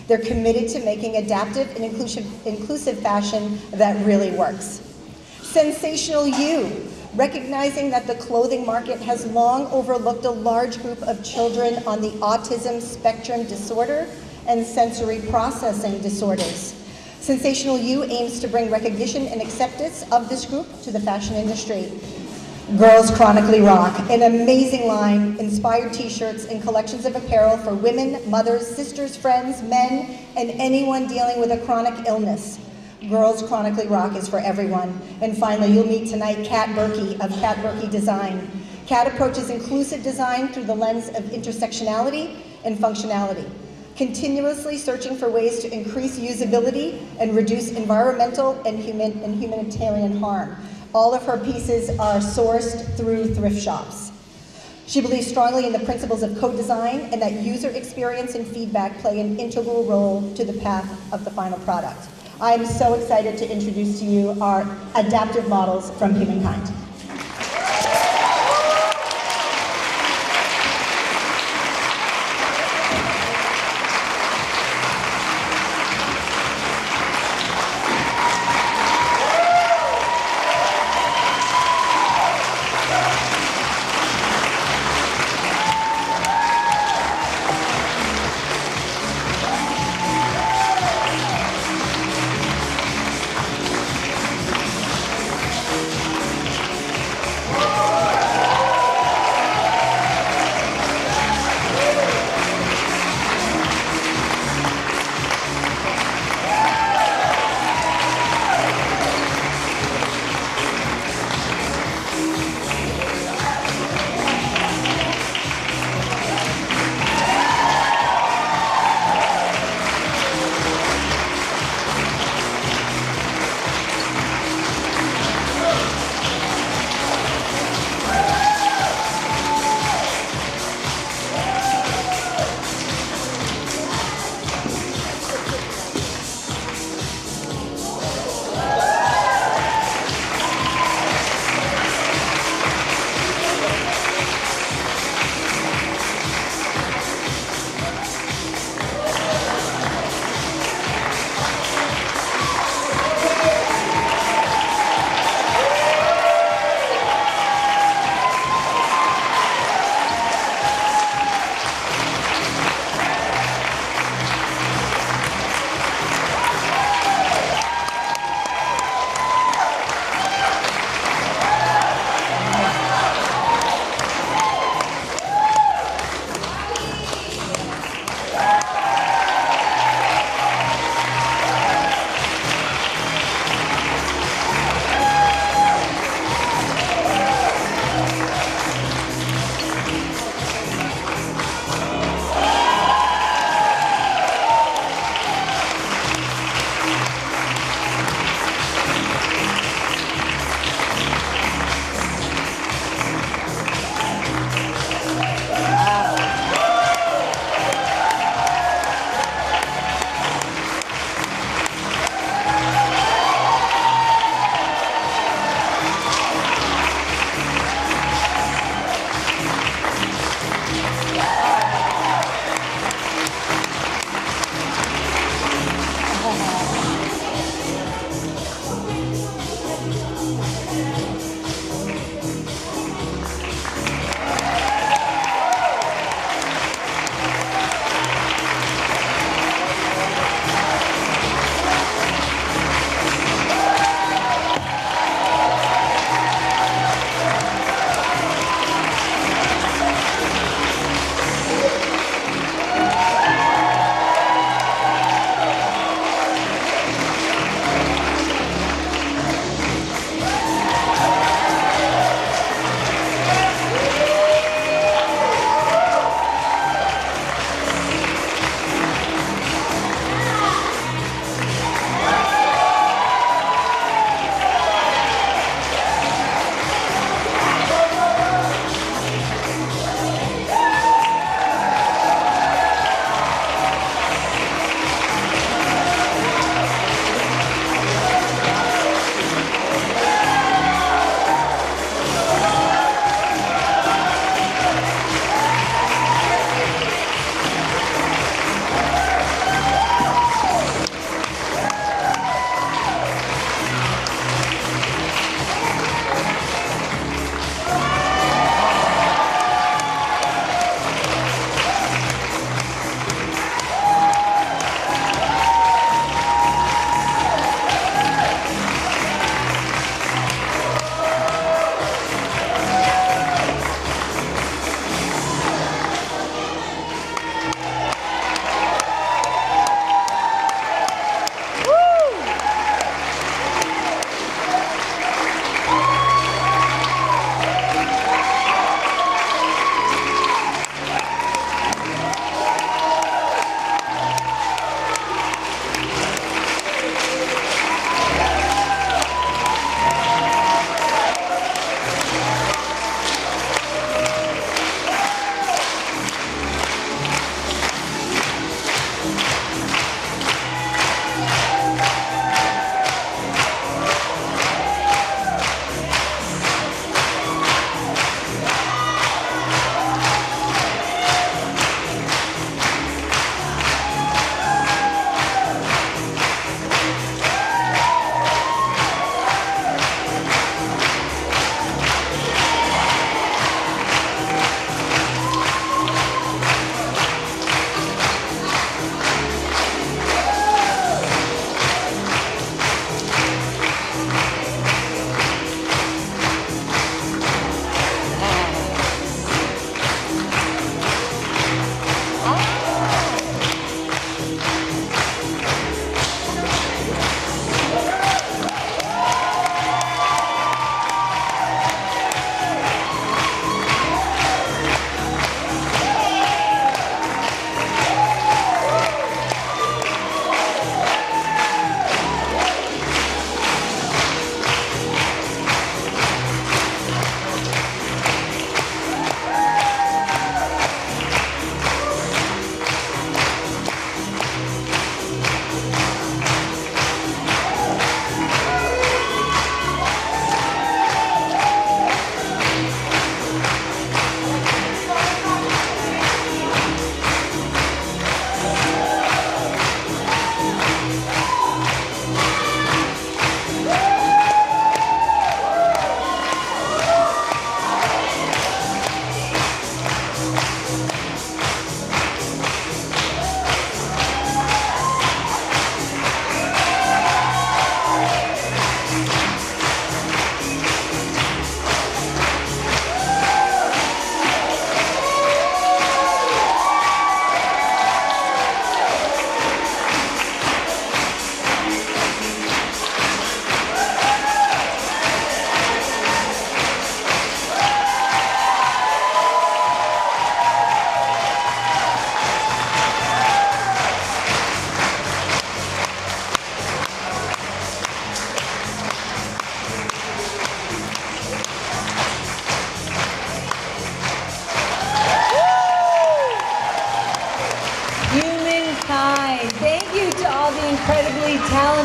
They're committed to making adaptive and inclusive fashion that really works. Sensational You, recognizing that the clothing market has long overlooked a large group of children on the autism spectrum disorder and sensory processing disorders. Sensational You aims to bring recognition and acceptance of this group to the fashion industry. Girls Chronically Rock, an amazing line, inspired t-shirts and collections of apparel for women, mothers, sisters, friends, men, and anyone dealing with a chronic illness. Girls Chronically Rock is for everyone. And finally, you'll meet tonight Kat Berkey of Kat Berkey Design. Kat approaches inclusive design through the lens of intersectionality and functionality, continuously searching for ways to increase usability and reduce environmental and humanitarian harm. All of her pieces are sourced through thrift shops. She believes strongly in the principles of co-design and that user experience and feedback play an integral role to the path of the final product. I am so excited to introduce to you our adaptive models from Humankind.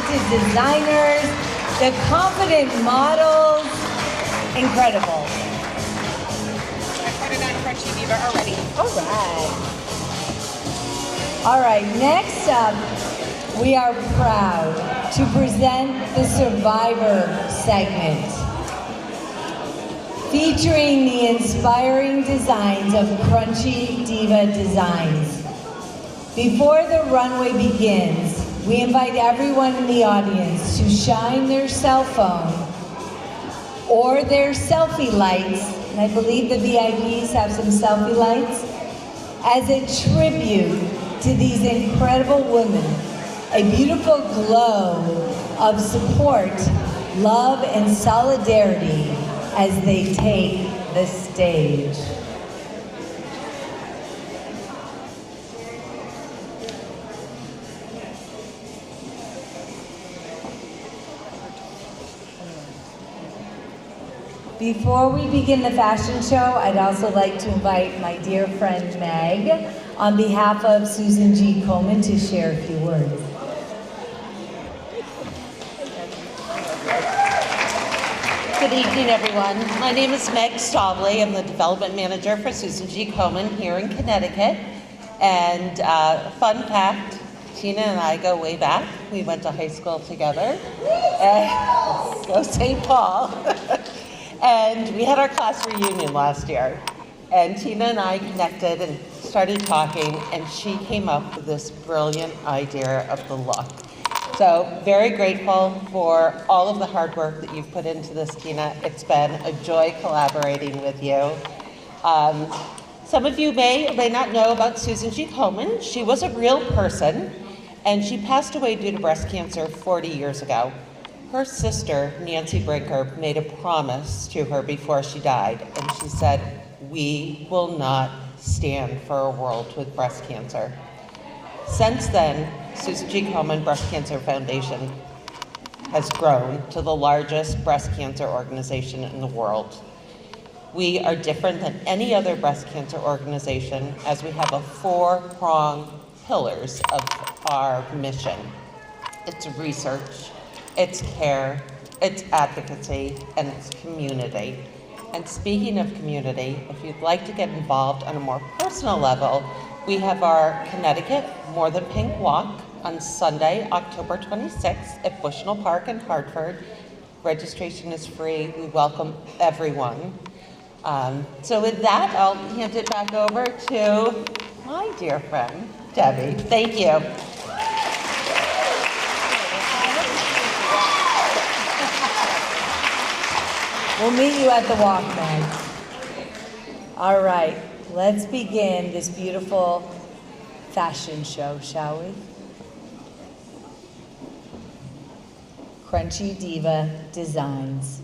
talented designers, the confident models. Incredible. I put it on Crunchy Diva already. All right, next up, we are proud to present the Survivor segment, featuring the inspiring designs of Crunchy Diva Designs. Before the runway begins, we invite everyone in the audience to shine their cell phone or their selfie lights, and I believe the VIPs have some selfie lights, as a tribute to these incredible women, a beautiful glow of support, love, and solidarity as they take the stage. Before we begin the fashion show, I'd also like to invite my dear friend Meg, on behalf of Susan G. Komen, to share a few words. Good evening, everyone. My name is Meg Stavley. I'm the development manager for Susan G. Komen here in Connecticut. And fun fact, Tina and I go way back. We went to high school together. Go St. Paul. And we had our class reunion last year. And Tina and I connected and started talking, and she came up with this brilliant idea of the look. So very grateful for all of the hard work that you've put into this, Tina. It's been a joy collaborating with you. Some of you may or may not know about Susan G. Komen. She was a real person, and she passed away due to breast cancer 40 years ago. Her sister, Nancy Brinker, made a promise to her before she died, and she said, "We will not stand for a world with breast cancer." Since then, Susan G. Komen Breast Cancer Foundation has grown to the largest breast cancer organization in the world. We are different than any other breast cancer organization, as we have a four-pronged pillars of our mission. It's research, it's care, it's advocacy, and it's community. And speaking of community, if you'd like to get involved on a more personal level, we have our Connecticut More Than Pink Walk on Sunday, October 26th at Bushnell Park in Hartford. Registration is free. We welcome everyone. So with that, I'll hand it back over to my dear friend, Debbie. Thank you. We'll meet you at the walk, Meg. All right, let's begin this beautiful fashion show, shall we? Crunchy Diva Designs.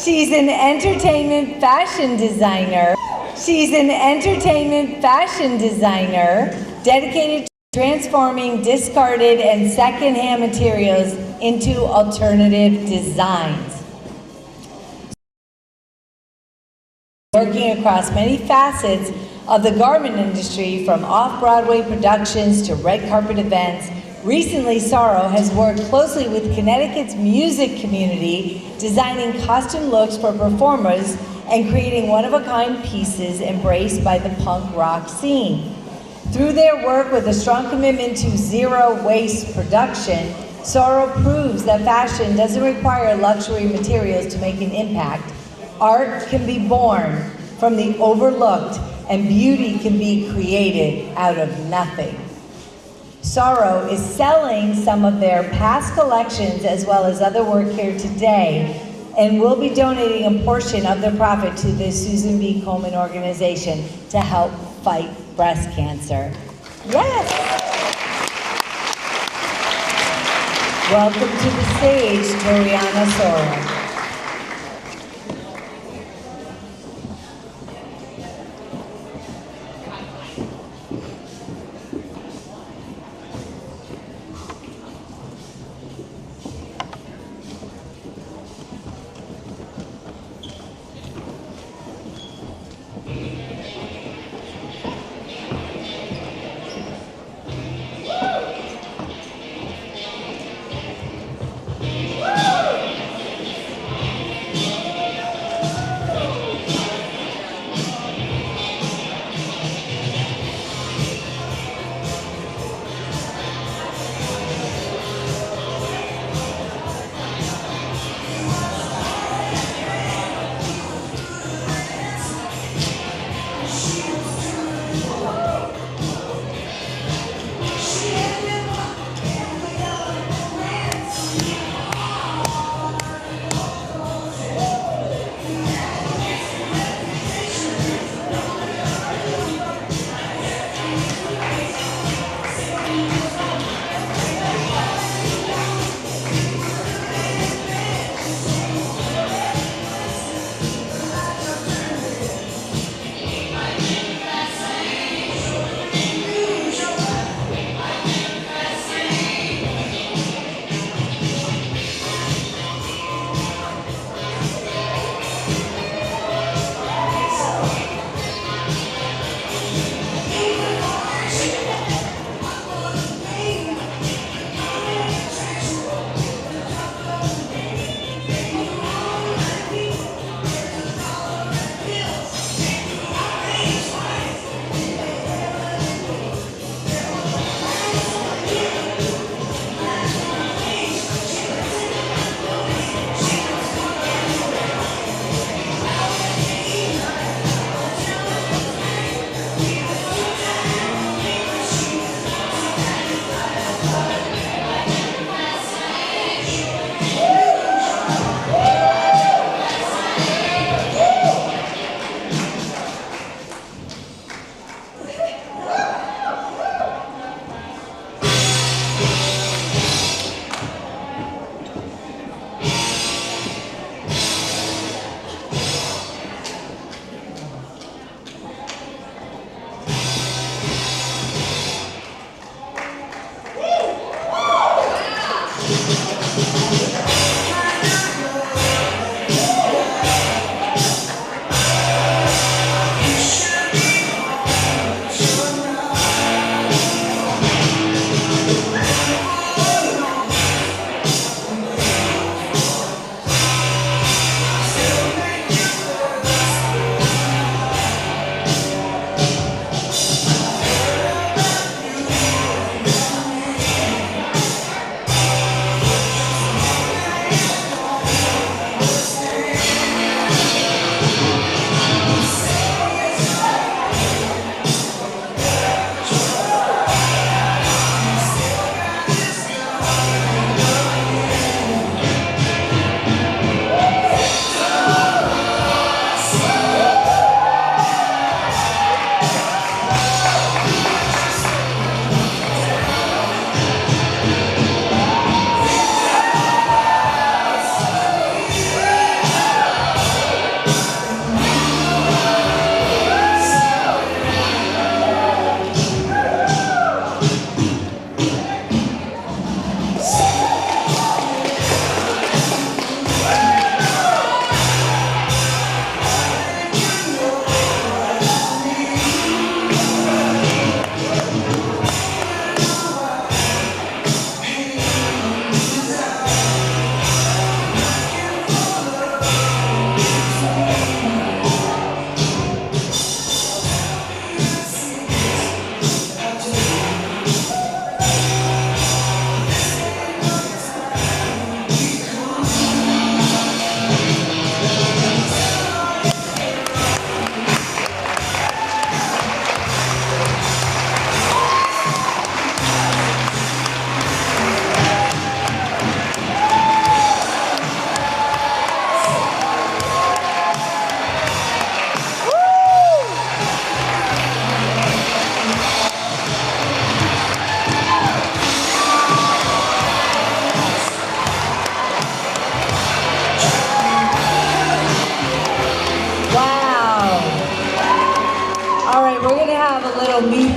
She's an entertainment fashion designer. She's an entertainment fashion designer dedicated to transforming discarded and secondhand materials into alternative designs. Working across many facets of the garment industry, from off-Broadway productions to red carpet events, recently Sorrow has worked closely with Connecticut's music community, designing costume looks for performers and creating one-of-a-kind pieces embraced by the punk rock scene. Through their work with a strong commitment to zero-waste production, Sorrow proves that fashion doesn't require luxury materials to make an impact. Art can be born from the overlooked, and beauty can be created out of nothing. Sorrow is selling some of their past collections as well as other work here today, and will be donating a portion of their profit to the Susan B. Komen organization to help fight breast cancer. Yes! Welcome to the stage, Toriana Sorrow.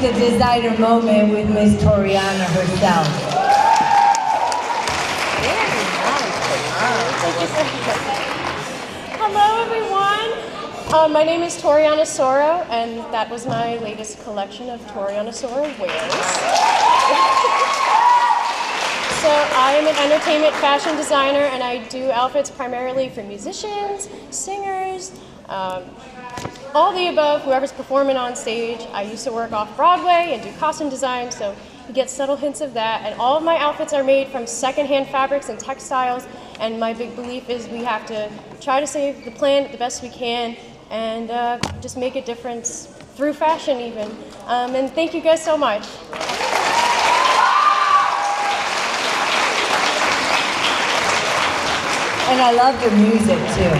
meet the designer moment with Miss Toriana herself. Hello, everyone. My name is Toriana Soro, and that was my latest collection of Toriana Soro wares. So I am an entertainment fashion designer, and I do outfits primarily for musicians, singers, all the above, whoever's performing on stage. I used to work off Broadway and do costume design, so you get subtle hints of that. And all of my outfits are made from secondhand fabrics and textiles, and my big belief is we have to try to save the planet the best we can and just make a difference through fashion even. And thank you guys so much. And I love the music too.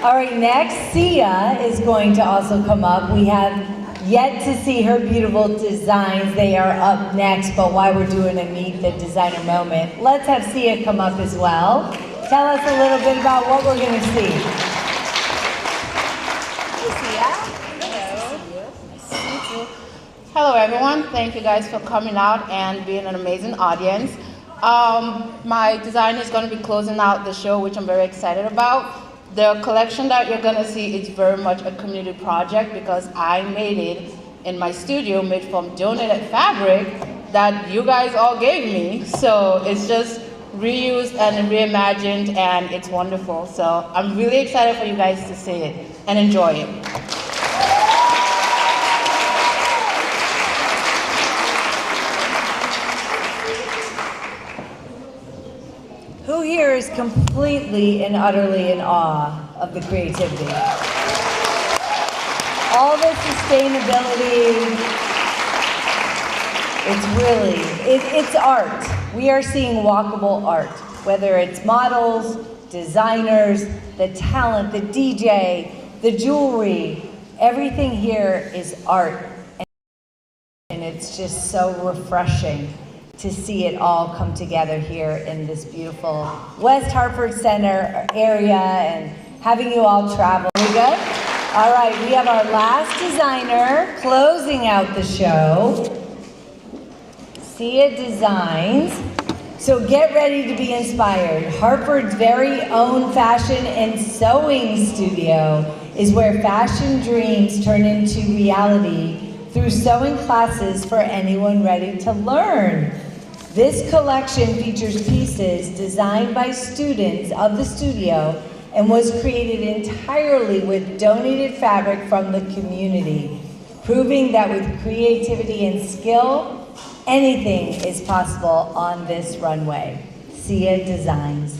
All right, next, Sia is going to also come up. We have yet to see her beautiful designs. They are up next, but while we're doing a Meet the Designer moment, let's have Sia come up as well. Tell us a little bit about what we're going to see. Hello everyone, thank you guys for coming out and being an amazing audience. My design is going to be closing out the show, which I'm very excited about. The collection that you're going to see is very much a community project because I made it in my studio, made from donated fabric that you guys all gave me. So it's just reused and reimagined, and it's wonderful. So I'm really excited for you guys to see it and enjoy it. Who here is completely and utterly in awe of the creativity? All the sustainability, it's art. We are seeing walkable art, whether it's models, designers, the talent, the DJ, the jewelry, everything here is art. And it's just so refreshing to see it all come together here in this beautiful West Hartford Center area and having you all travel. We good? All right, we have our last designer closing out the show. Sia Designs. So get ready to be inspired. Hartford's very own fashion and sewing studio is where fashion dreams turn into reality through sewing classes for anyone ready to learn. This collection features pieces designed by students of the studio and was created entirely with donated fabric from the community, proving that with creativity and skill, anything is possible on this runway. Sia Designs.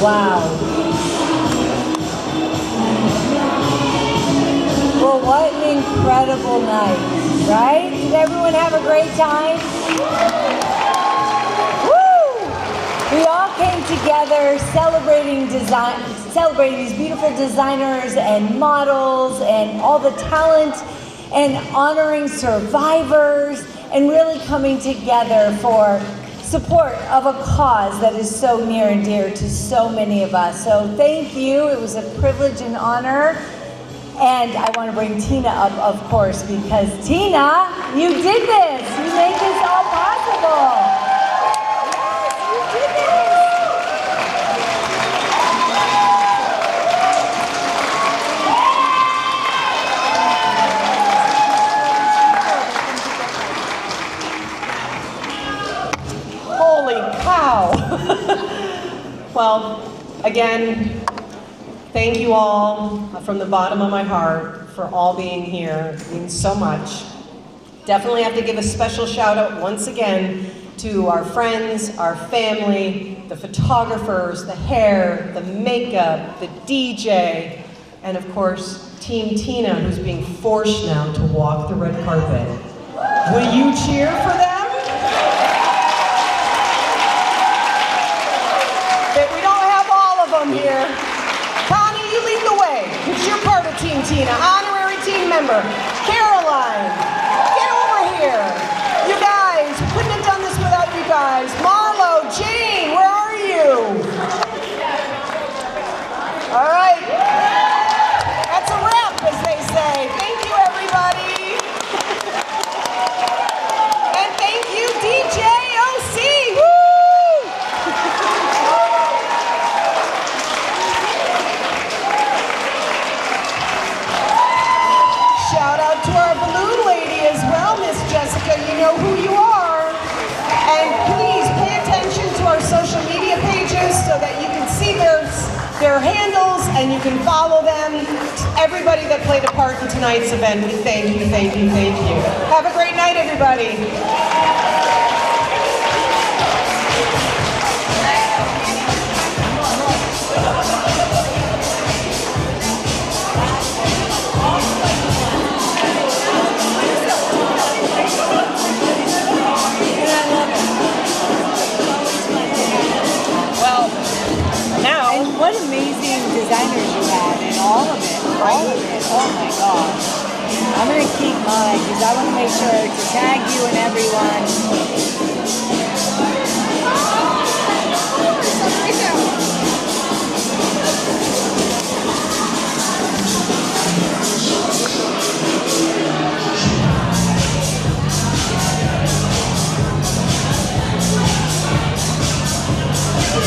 Wow. Well, what an incredible night, right? Did everyone have a great time? Woo! We all came together celebrating these beautiful designers and models and all the talent and honoring survivors and really coming together for support of a cause that is so near and dear to so many of us. So thank you. It was a privilege and honor. And I want to bring Tina up, of course, because Tina, you did this. You made this all possible. Yes, you did this. Holy cow. Well, again, thank you all from the bottom of my heart for all being here. It means so much. Definitely have to give a special shout out once again to our friends, our family, the photographers, the hair, the makeup, the DJ, and of course, Team Tina, who's being forced now to walk the red carpet. Will you cheer for them? We don't have all of them here. Connie, you lead the way, because you're part of Team Tina, honorary team member. Caroline, get over here. You guys, we couldn't have done this without you guys. Marlo, Jane, where are you? All right. That's a wrap, as they say. Thank you, everybody. And thank you, DJ OC. Woo! Shout out to our balloon lady as well, Miss Jessica. You know who you are. And please pay attention to our social media pages so that you can see their handles and you can follow them. Everybody that played a part in tonight's event, we thank you, thank you, thank you. Have a great night, everybody. Well, now. And what amazing designers you had, and all of it. Oh my gosh. I'm going to keep mine because I want to make sure to tag you and everyone.